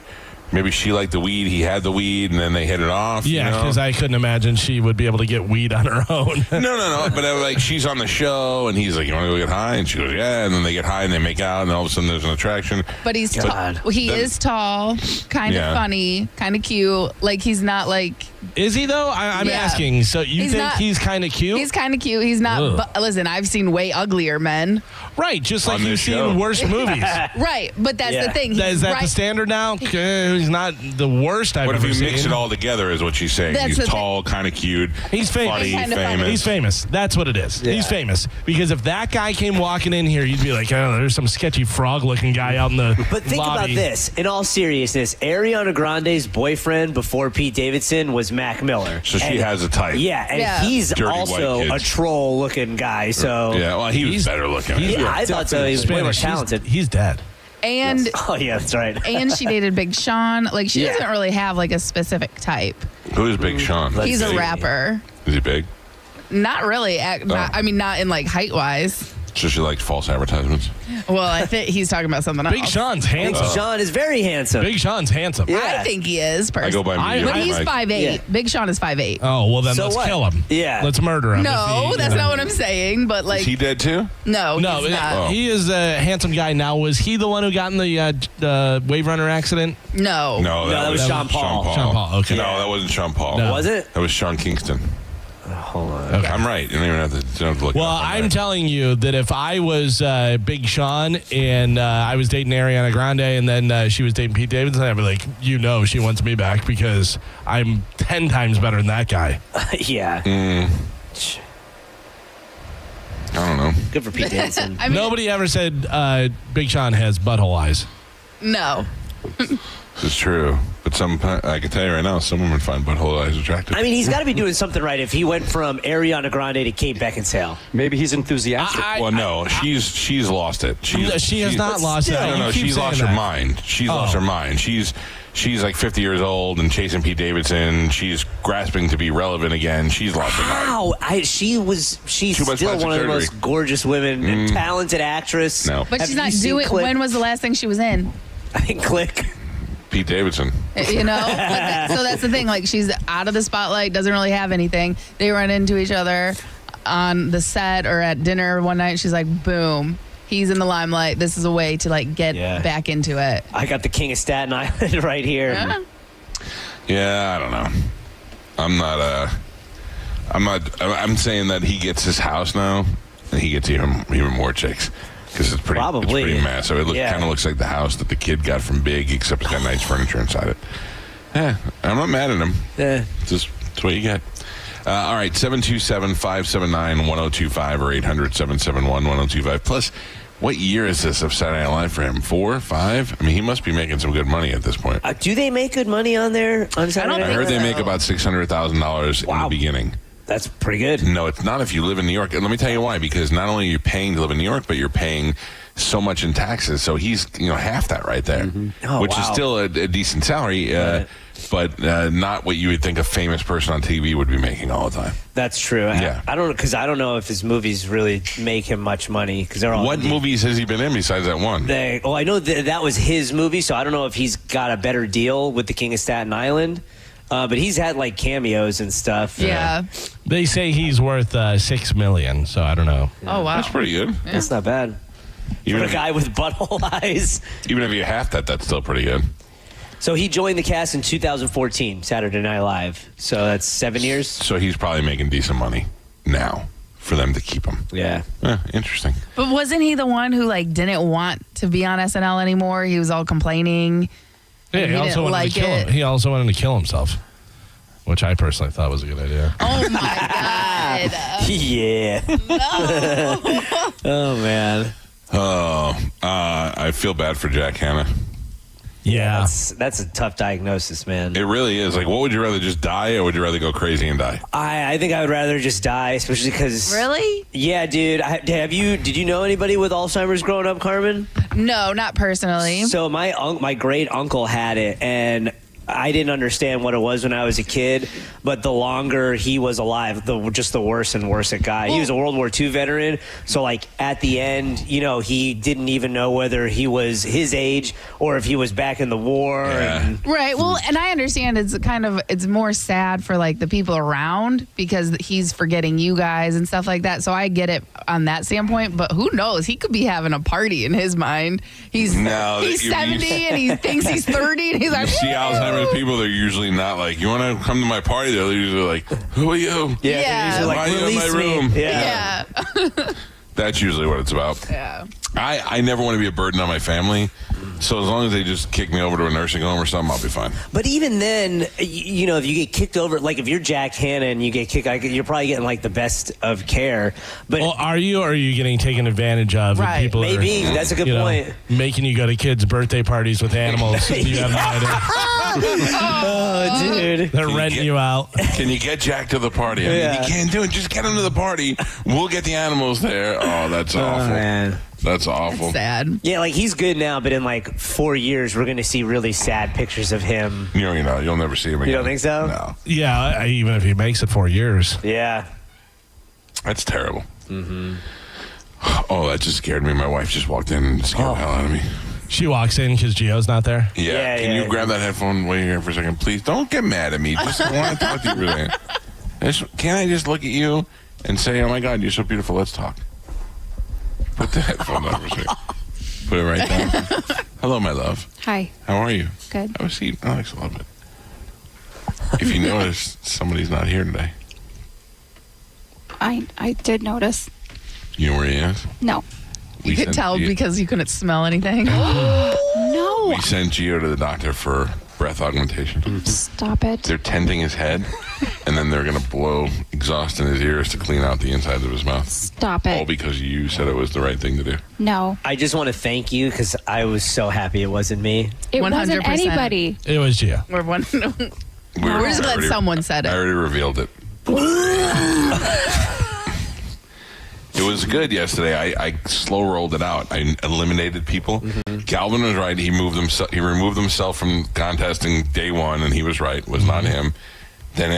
Maybe she liked the weed, he had the weed, and then they hit it off. Yeah, because I couldn't imagine she would be able to get weed on her own. No. But like she's on the show, and he's like, "You want to go get high?" And she goes, "Yeah." And then they get high, and they make out, and all of a sudden there's an attraction. But he's he is tall, kind of funny, kind of cute. Like he's not like. Is he though? I'm asking. So you think he's kind of cute? He's kind of cute. He's not. But listen, I've seen way uglier men. Right, just like On you've this show. seen worse movies. Right, but that's the thing. Is that right. the standard now? He's not the worst I've What ever if you seen. mix it all together? Is what she's saying. That's He's the tall, kind of cute. He's famous. Funny, He's kinda famous. funny. He's famous. That's what it is. Yeah. He's famous. Because if that guy came walking in here, you'd be like, oh, there's some sketchy frog-looking guy out in the But think about lobby. this. In all seriousness, Ariana Grande's boyfriend before Pete Davidson was Mac Miller. So she And- has a type. Yeah, and Yeah. he's Dirty also white a kids. troll-looking guy. So Yeah, well, he was better looking. yeah, I thought so. He was way more talented. He's dead. And Oh yeah, that's right. and she dated Big Sean. Like she Yeah. doesn't really have like a specific type. Who is Big Sean? He's a Big? rapper. Is he big? Not really. I mean, not in like height wise. So she likes false advertisements. Well, I think he's talking about something else. Big Sean's handsome. Sean is very handsome. Big Sean's handsome. Yeah. I think he is. I go by medium. But he's Mike. 5'8". Yeah. Big Sean is 5'8". Oh, well, then So let's what? kill him. Yeah. Let's murder him. No, that's not what I'm saying. But like, Is he dead too? no, No, he's not. he is a handsome guy now. Was he the one who got in the Wave Runner accident? No. No, that was Sean Paul. Sean Paul, okay. No, that wasn't Sean Paul. No. Was it? That was Sean Kingston. Hold on. Okay. I'm right. You don't even have to look. Well, it up. I'm telling you that if I was Big Sean and I was dating Ariana Grande and then she was dating Pete Davidson, I'd be like, she wants me back because I'm 10 times better than that guy. Yeah. I don't know. Good for Pete Davidson. I mean, Nobody ever said Big Sean has butthole eyes. No. It's true. But I can tell you right now, some women find butthole eyes attractive. I mean, he's got to be doing something right if he went from Ariana Grande to Kate Beckinsale. Maybe he's enthusiastic. Well, no, she's lost it. She has not lost it. No, You keep she's saying lost her that. mind. She's lost her mind. She's like 50 years old and chasing Pete Davidson. She's grasping to be relevant again. She's lost her mind. Wow, she's Too much still plastic one of the surgery. most gorgeous women, and talented actress. No. But Have she's you not seen doing. Click? When was the last thing she was in? I think Click. Pete Davidson. You know? So that's the thing. Like, she's out of the spotlight, doesn't really have anything. They run into each other on the set or at dinner one night. She's like, boom. He's in the limelight. This is a way to, like, get back into it. I got the King of Staten Island right here. Yeah. Yeah, I don't know. I'm saying that he gets his house now, and he gets even more chicks. Because it's pretty massive. It kind of looks like the house that the kid got from Big, except it's got nice furniture inside it. Yeah, I'm not mad at him. Yeah. It's what you get. All right, 727-579-1025 or 800-771-1025. Plus, what year is this of Saturday Night Live for him? 4, 5? I mean, he must be making some good money at this point. Do they make good money on there on Saturday Night? I heard they make about $600,000 in the beginning. That's pretty good. No, it's not if you live in New York. And let me tell you why. Because not only are you paying to live in New York, but you're paying so much in taxes. So he's half that right there, which is still a decent salary, but not what you would think a famous person on TV would be making all the time. That's true. Yeah. I don't know if his movies really make him much money because they're all. What movies has he been in besides that one? I know that was his movie, so I don't know if he's got a better deal with the King of Staten Island. But he's had like cameos and stuff. Yeah. They say he's worth $6 million, so I don't know. Oh, wow. That's pretty good. Yeah. That's not bad. Even For a if- guy with butthole eyes. Even if you half that, that's still pretty good. So he joined the cast in 2014, Saturday Night Live. So that's 7 years. So he's probably making decent money now for them to keep him. Yeah. Interesting. But wasn't he the one who, like, didn't want to be on SNL anymore? He was all complaining. Yeah, and he also didn't wanted like to kill it. him. He also wanted to kill himself, which I personally thought was a good idea. Oh, my God. Yeah. Oh, man. I feel bad for Jack Hanna. Yeah. That's a tough diagnosis, man. It really is. Like, what would you rather, just die, or would you rather go crazy and die? I think I would rather just die, especially because. Really? Yeah, dude. Did you know anybody with Alzheimer's growing up, Carmen? No, not personally. So my great uncle had it, and I didn't understand what it was when I was a kid, but the longer he was alive, just the worse and worse it got. He was a World War II veteran, so like at the end, he didn't even know whether he was his age or if he was back in the war. Yeah. Right. Well, and I understand it's more sad for like the people around because he's forgetting you guys and stuff like that. So I get it on that standpoint, but who knows? He could be having a party in his mind. He's 70 and he thinks he's 30 and he's like, You see "Woo!" Alzheimer's people, they're usually not like, you want to come to my party? They're usually like, who are you? Yeah. Like, Why are you in my release me. room? Yeah. But That's usually what it's about. Yeah. I never want to be a burden on my family. So as long as they just kick me over to a nursing home or something, I'll be fine. But even then, you know, if you get kicked over, like if you're Jack Hanna and you get kicked, you're probably getting like the best of care. But well, are you getting taken advantage of? Right. People Maybe. That's a good point. Making you go to kids' birthday parties with animals. You have no idea. Oh, dude. They're renting you out. Can you get Jack to the party? I mean, you can't do it. Just get him to the party. We'll get the animals there. Oh, that's awful. Man. That's awful. That's sad. Yeah, like he's good now, but in like 4 years, we're going to see really sad pictures of him. You know, you'll never see him again. You don't think so? No. Yeah, even if he makes it 4 years. Yeah. That's terrible. Mm-hmm. Oh, that just scared me. My wife just walked in and scared the hell out of me. She walks in because Gio's not there? Yeah. Can you grab that headphone? Wait here for a second, please. Don't get mad at me. Just want to talk to you for a second. Can I just look at you and say, oh, my God, you're so beautiful. Let's talk. Put the headphone down for a second. Put it right down. Hello, my love. Hi. How are you? Good. Have a seat. Alex, a little bit. If you notice, somebody's not here today. I did notice. You know where he is? No. You could tell because you couldn't smell anything. No. We sent Gio to the doctor for breath augmentation. Stop it. They're tenting his head, and then they're going to blow exhaust in his ears to clean out the insides of his mouth. Stop it. All because you said it was the right thing to do. No. I just want to thank you because I was so happy it wasn't me. It 100%. Wasn't anybody. It was Gio. We're just glad someone said it. I already revealed it. It was good yesterday. I slow rolled it out. I eliminated people. Mm-hmm. Calvin was right. He removed himself from contesting day one, and he was right. It was not him. Then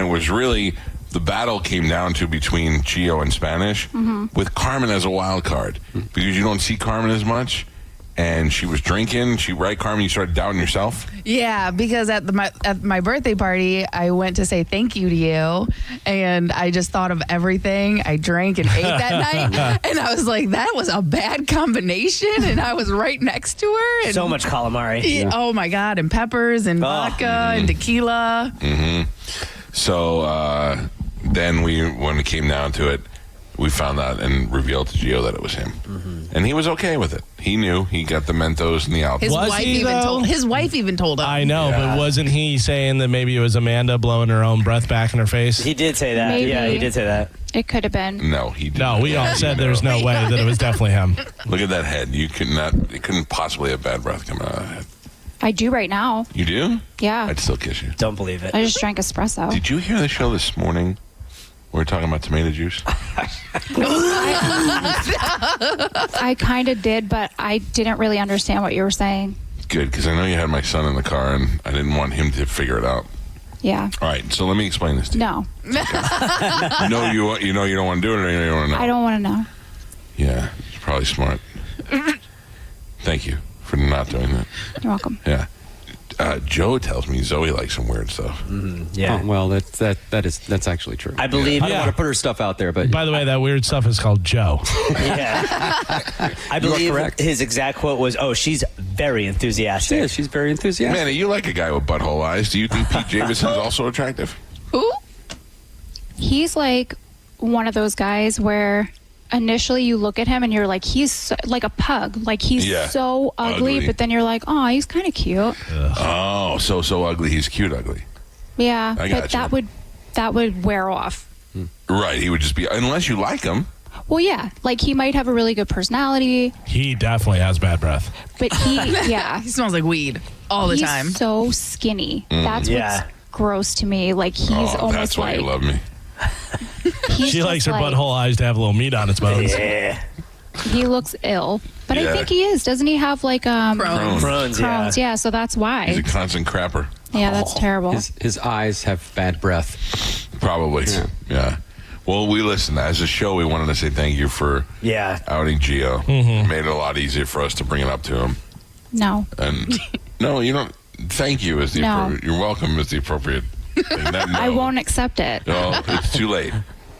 it was really the battle came down to between Gio and Spanish with Carmen as a wild card because you don't see Carmen as much. And she was drinking. Right, Carmen? You started doubting yourself? Yeah, because at my birthday party, I went to say thank you to you, and I just thought of everything I drank and ate that night, and I was like, that was a bad combination, and I was right next to her. And so much calamari. Yeah. Oh, my God, and peppers and vodka and tequila. Mm-hmm. So then when it came down to it, we found out and revealed to Gio that it was him. Mm-hmm. And he was okay with it. He knew. He got the Mentos and the alcohol. His wife even told him. I know, but wasn't he saying that maybe it was Amanda blowing her own breath back in her face? He did say that. Maybe. Yeah, he did say that. It could have been. No, he didn't. No, we all said there's no way that it was definitely him. Look at that head. It couldn't possibly have bad breath coming out of that head. I do right now. You do? Yeah. I'd still kiss you. Don't believe it. I just drank espresso. Did you hear the show this morning? We were talking about tomato juice. I kind of did, but I didn't really understand what you were saying. Good, because I know you had my son in the car, and I didn't want him to figure it out. Yeah. All right, so let me explain this to you. No. Okay. you don't want to do it, or you don't want to know? I don't want to know. Yeah, it's probably smart. Thank you for not doing that. You're welcome. Yeah. Joe tells me Zoe likes some weird stuff. Yeah. Oh, well, that's actually true. I believe. I don't want to put her stuff out there, but by the way, that weird stuff is called Joe. Yeah. I believe his exact quote was, "Oh, she's very enthusiastic." She is. She's very enthusiastic. Manny, you like a guy with butthole eyes. Do you think Pete Davidson's also attractive? Who? He's like one of those guys where initially you look at him and you're like, he's so, like a pug. Like he's so ugly, but then you're like, oh, he's kind of cute. Oh, so ugly. He's cute ugly. Yeah, I but gotcha. that would wear off. Right. He would just be, unless you like him. Well, yeah, like he might have a really good personality. He definitely has bad breath. But he smells like weed all the time. He's so skinny. That's what's gross to me. Like he's almost that's why like. you love me. She likes her butthole eyes to have a little meat on its bones. Yeah. He looks ill, but I think he is. Doesn't he have like Crohn's? Yeah, so that's why. He's a constant crapper. Yeah, that's terrible. His eyes have bad breath. Probably. Yeah. Well, we listened. As a show, we wanted to say thank you for outing Gio. Mm-hmm. Made it a lot easier for us to bring it up to him. No. And no, you don't. Thank you is the appropriate. You're welcome is the appropriate thing. I won't accept it. No, it's too late.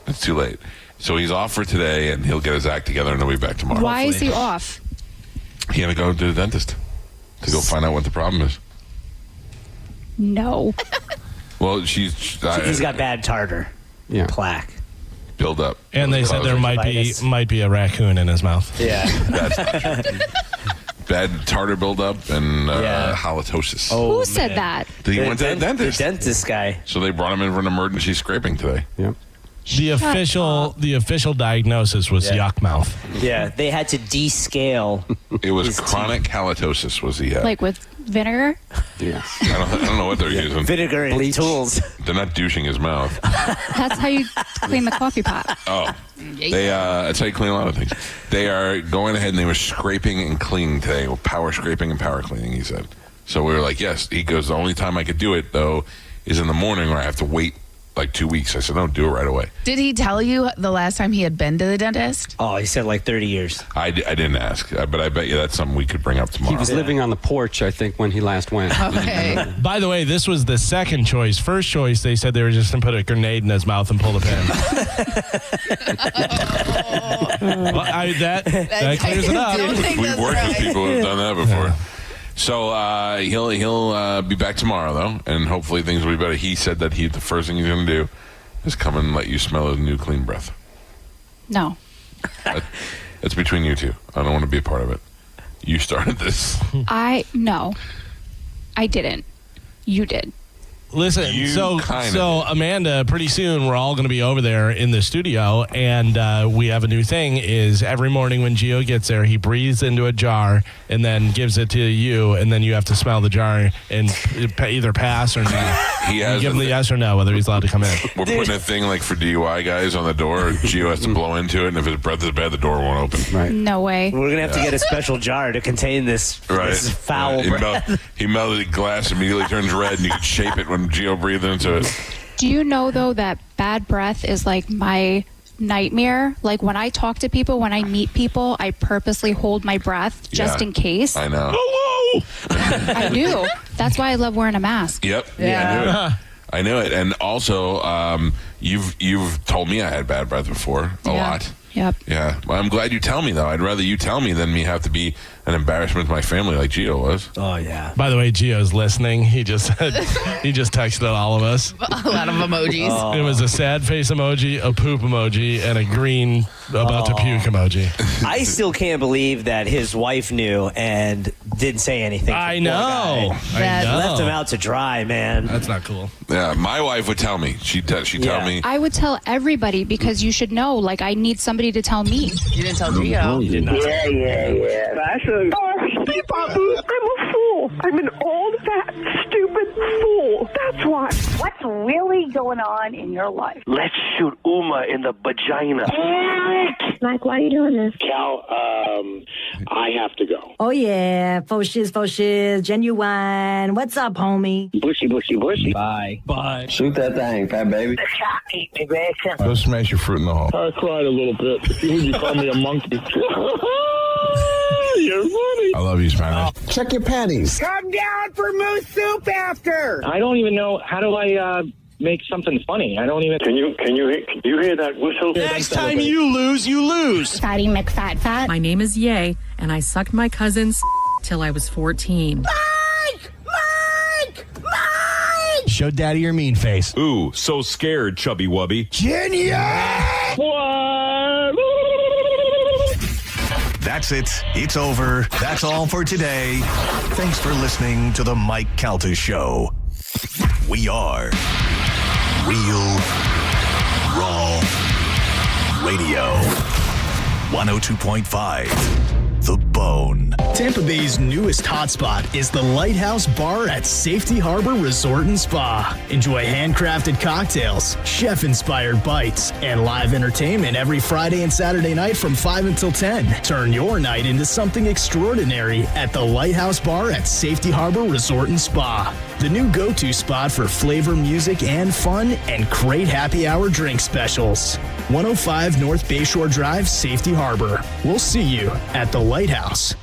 It's too late. So he's off for today, and he'll get his act together, and he'll be back tomorrow. Why is he off? He had to go to the dentist to go find out what the problem is. No. Well, he's got bad tartar plaque. build up. And they said there might be a raccoon in his mouth. Yeah. Bad tartar buildup and halitosis. Oh, who said that? He went to the dentist. The dentist guy. So they brought him in for an emergency scraping today. Yep. The official diagnosis was yuck mouth. Yeah, they had to descale. It was chronic halitosis. Was he had? Like with vinegar? Yes. I don't know what they're using. Vinegar and tools. They're not douching his mouth. That's how you clean the coffee pot. Oh, that's how you clean a lot of things. They are going ahead and they were scraping and cleaning today. Power scraping and power cleaning. He said. So we were like, yes. He goes. The only time I could do it though is in the morning, where I have to wait like 2 weeks. I said, don't do it right away. Did he tell you the last time he had been to the dentist? Oh, he said like 30 years. I didn't ask, but I bet you that's something we could bring up tomorrow. He was living on the porch, I think, when he last went. Okay. By the way, this was the second choice. First choice, they said they were just going to put a grenade in his mouth and pull the pin. Well, that clears it up. We've worked with people who've done that before. So he'll be back tomorrow though, and hopefully things will be better. He said that the first thing he's going to do is come and let you smell his new clean breath. No. That's between you two. I don't want to be a part of it. You started this. No. I didn't. You did. Listen, so Amanda, pretty soon we're all going to be over there in the studio, and we have a new thing. Is every morning when Gio gets there, he breathes into a jar and then gives it to you, and then you have to smell the jar and either pass or you give him the yes or no whether he's allowed to come in. We're putting a thing like for DUI guys on the door. Gio has to blow into it, and if his breath is bad, the door won't open. Right. No way. We're going to have to get a special jar to contain this foul breath. He melted glass, immediately turns red, and you can shape it when Gio breathed into it. Do you know, though, that bad breath is like my nightmare? Like when I talk to people, when I meet people, I purposely hold my breath just in case. I know. Hello! I do. That's why I love wearing a mask. Yep. Yeah. I knew it. And also, you've told me I had bad breath before a lot. Yep. Yeah. Well, I'm glad you tell me, though. I'd rather you tell me than me have to be an embarrassment to my family like Gio was. Oh, yeah. By the way, Gio's listening. He just texted all of us. A lot of emojis. Oh. It was a sad face emoji, a poop emoji, and a green about to puke emoji. I still can't believe that his wife knew and didn't say anything. I know. Left him out to dry, man. That's not cool. Yeah, my wife would tell me. She'd tell me. I would tell everybody because you should know. Like, I need somebody to tell me. You didn't tell Gio. You did not. Yeah. I'm a fool. I'm an old, fat, stupid fool. That's why. What's really going on in your life? Let's shoot Uma in the vagina. Mike, why are you doing this? Cal, I have to go. Oh, yeah. Faux shiz, genuine. What's up, homie? Bushy. Bye. Shoot that thing, fat baby. Eat me, bitch. Go smash your fruit in the hole. I cried a little bit. You call me a monkey. You're funny. I love you, Spanish. Check your panties. Come down for moose soup after. I don't even know. How do I make something funny? I don't even. Can you hear that whistle? Next time you lose. Fatty McFat. My name is Ye, and I sucked my cousin's till I was 14. Mike! Show daddy your mean face. Ooh, so scared, chubby wubby. Genius! What? That's it. It's over. That's all for today. Thanks for listening to the Mike Calta Show. We are Real Raw Radio. 102.5 The Bone. Tampa Bay's newest hotspot is the Lighthouse Bar at Safety Harbor Resort and Spa. Enjoy handcrafted cocktails, chef-inspired bites, and live entertainment every Friday and Saturday night from 5 until 10. Turn your night into something extraordinary at the Lighthouse Bar at Safety Harbor Resort and Spa. The new go-to spot for flavor, music, and fun, and great happy hour drink specials. 105 North Bayshore Drive, Safety Harbor. We'll see you at the Lighthouse.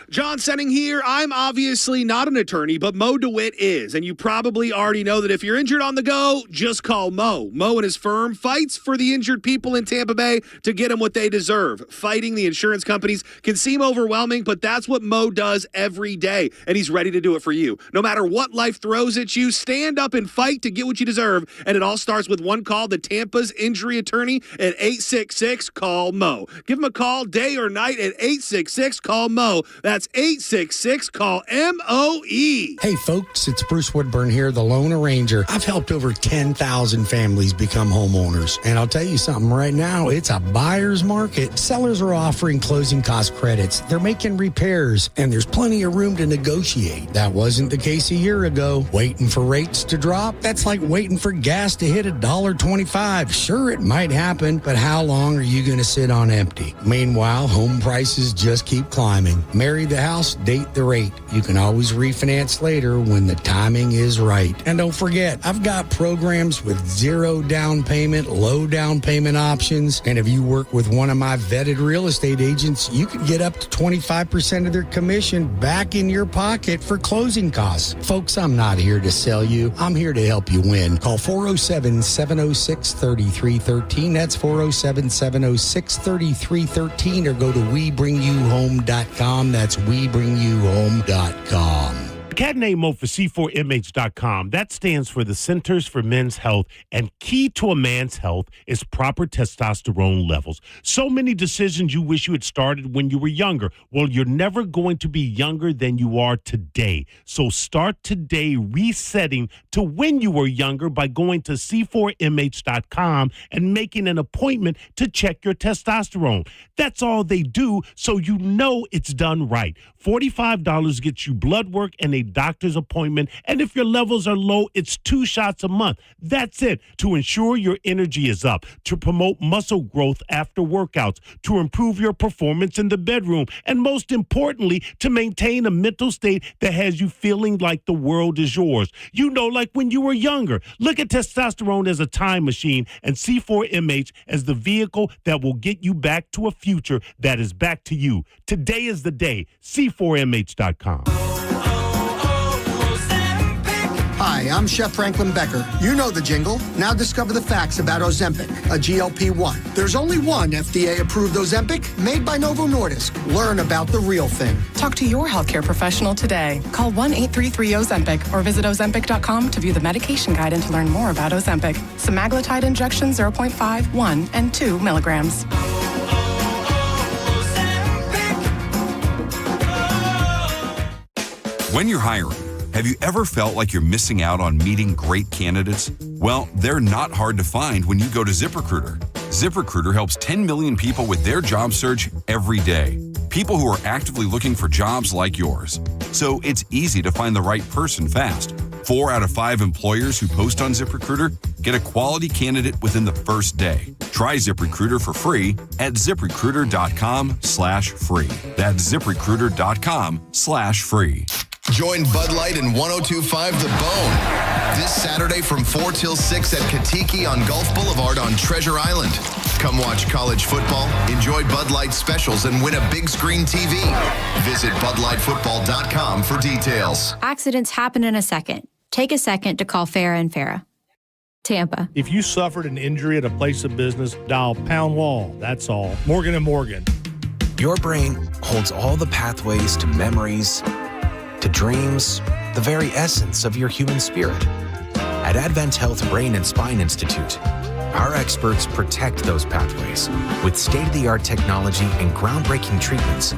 John Senning here. I'm obviously not an attorney, but Mo DeWitt is. And you probably already know that if you're injured on the go, just call Mo. Mo and his firm fights for the injured people in Tampa Bay to get them what they deserve. Fighting the insurance companies can seem overwhelming, but that's what Mo does every day. And he's ready to do it for you. No matter what life throws at you, stand up and fight to get what you deserve. And it all starts with one call to Tampa's injury attorney at 866-CALL-MO. Give him a call day or night at 866-CALL-MO. That's 866-CALL-MOE. Hey, folks, it's Bruce Woodburn here, the Lone Arranger. I've helped over 10,000 families become homeowners. And I'll tell you something right now, it's a buyer's market. Sellers are offering closing cost credits. They're making repairs, and there's plenty of room to negotiate. That wasn't the case a year ago. Waiting for rates to drop? That's like waiting for gas to hit $1.25. Sure, it might happen, but how long are you going to sit on empty? Meanwhile, home prices just keep climbing. Marry the house, date the rate. You can always refinance later when the timing is right. And don't forget, I've got programs with zero down payment, low down payment options. And if you work with one of my vetted real estate agents, you could get up to 25% of their commission back in your pocket for closing costs. Folks, I'm not here to sell you. I'm here to help you win. Call 407-706-3313. That's 407-706-3313, or go to WeBringYouHome.com. That's WeBringYouHome.com. The cat name mode for C4MH.com. That stands for the Centers for Men's Health, and key to a man's health is proper testosterone levels. So many decisions you wish you had started when you were younger. Well, you're never going to be younger than you are today. So start today resetting to when you were younger by going to C4MH.com and making an appointment to check your testosterone. That's all they do, so you know it's done right. $45 gets you blood work and a doctor's appointment, and if your levels are low, it's 2 shots a month. That's it. To ensure your energy is up, to promote muscle growth after workouts, to improve your performance in the bedroom, and most importantly, to maintain a mental state that has you feeling like the world is yours. You know, like when you were younger. Look at testosterone as a time machine and C4MH as the vehicle that will get you back to a future that is back to you. Today is the day. C4MH.com. Hi, I'm Chef Franklin Becker. You know the jingle. Now discover the facts about Ozempic, a GLP-1. There's only one FDA-approved Ozempic made by Novo Nordisk. Learn about the real thing. Talk to your healthcare professional today. Call 1-833-OZEMPIC or visit Ozempic.com to view the medication guide and to learn more about Ozempic. Semaglutide injection 0.5, 1, and 2 milligrams. When you're hiring, have you ever felt like you're missing out on meeting great candidates? Well, they're not hard to find when you go to ZipRecruiter. ZipRecruiter helps 10 million people with their job search every day. People who are actively looking for jobs like yours. So it's easy to find the right person fast. 4 out of 5 employers who post on ZipRecruiter get a quality candidate within the first day. Try ZipRecruiter for free at ZipRecruiter.com/free. That's ZipRecruiter.com/free. Join Bud Light and 102.5 The Bone this Saturday from 4 till 6 at Katiki on Gulf Boulevard on Treasure Island. Come watch college football, enjoy Bud Light specials, and win a big screen TV. Visit BudLightFootball.com for details. Accidents happen in a second. Take a second to call Farah and Farah. Tampa. If you suffered an injury at a place of business, dial pound wall. That's all. Morgan & Morgan. Your brain holds all the pathways to memories, to dreams, the very essence of your human spirit. At Advent Health Brain and Spine Institute, our experts protect those pathways. With state-of-the-art technology and groundbreaking treatments,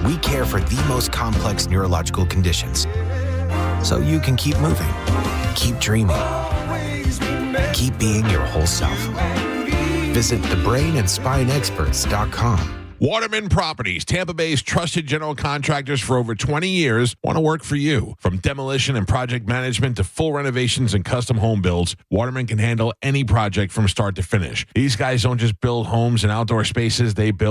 we care for the most complex neurological conditions. So you can keep moving, keep dreaming, keep being your whole self. Visit thebrainandspineexperts.com. Waterman Properties, Tampa Bay's trusted general contractors for over 20 years, want to work for you. From demolition and project management to full renovations and custom home builds, Waterman can handle any project from start to finish. These guys don't just build homes and outdoor spaces, they build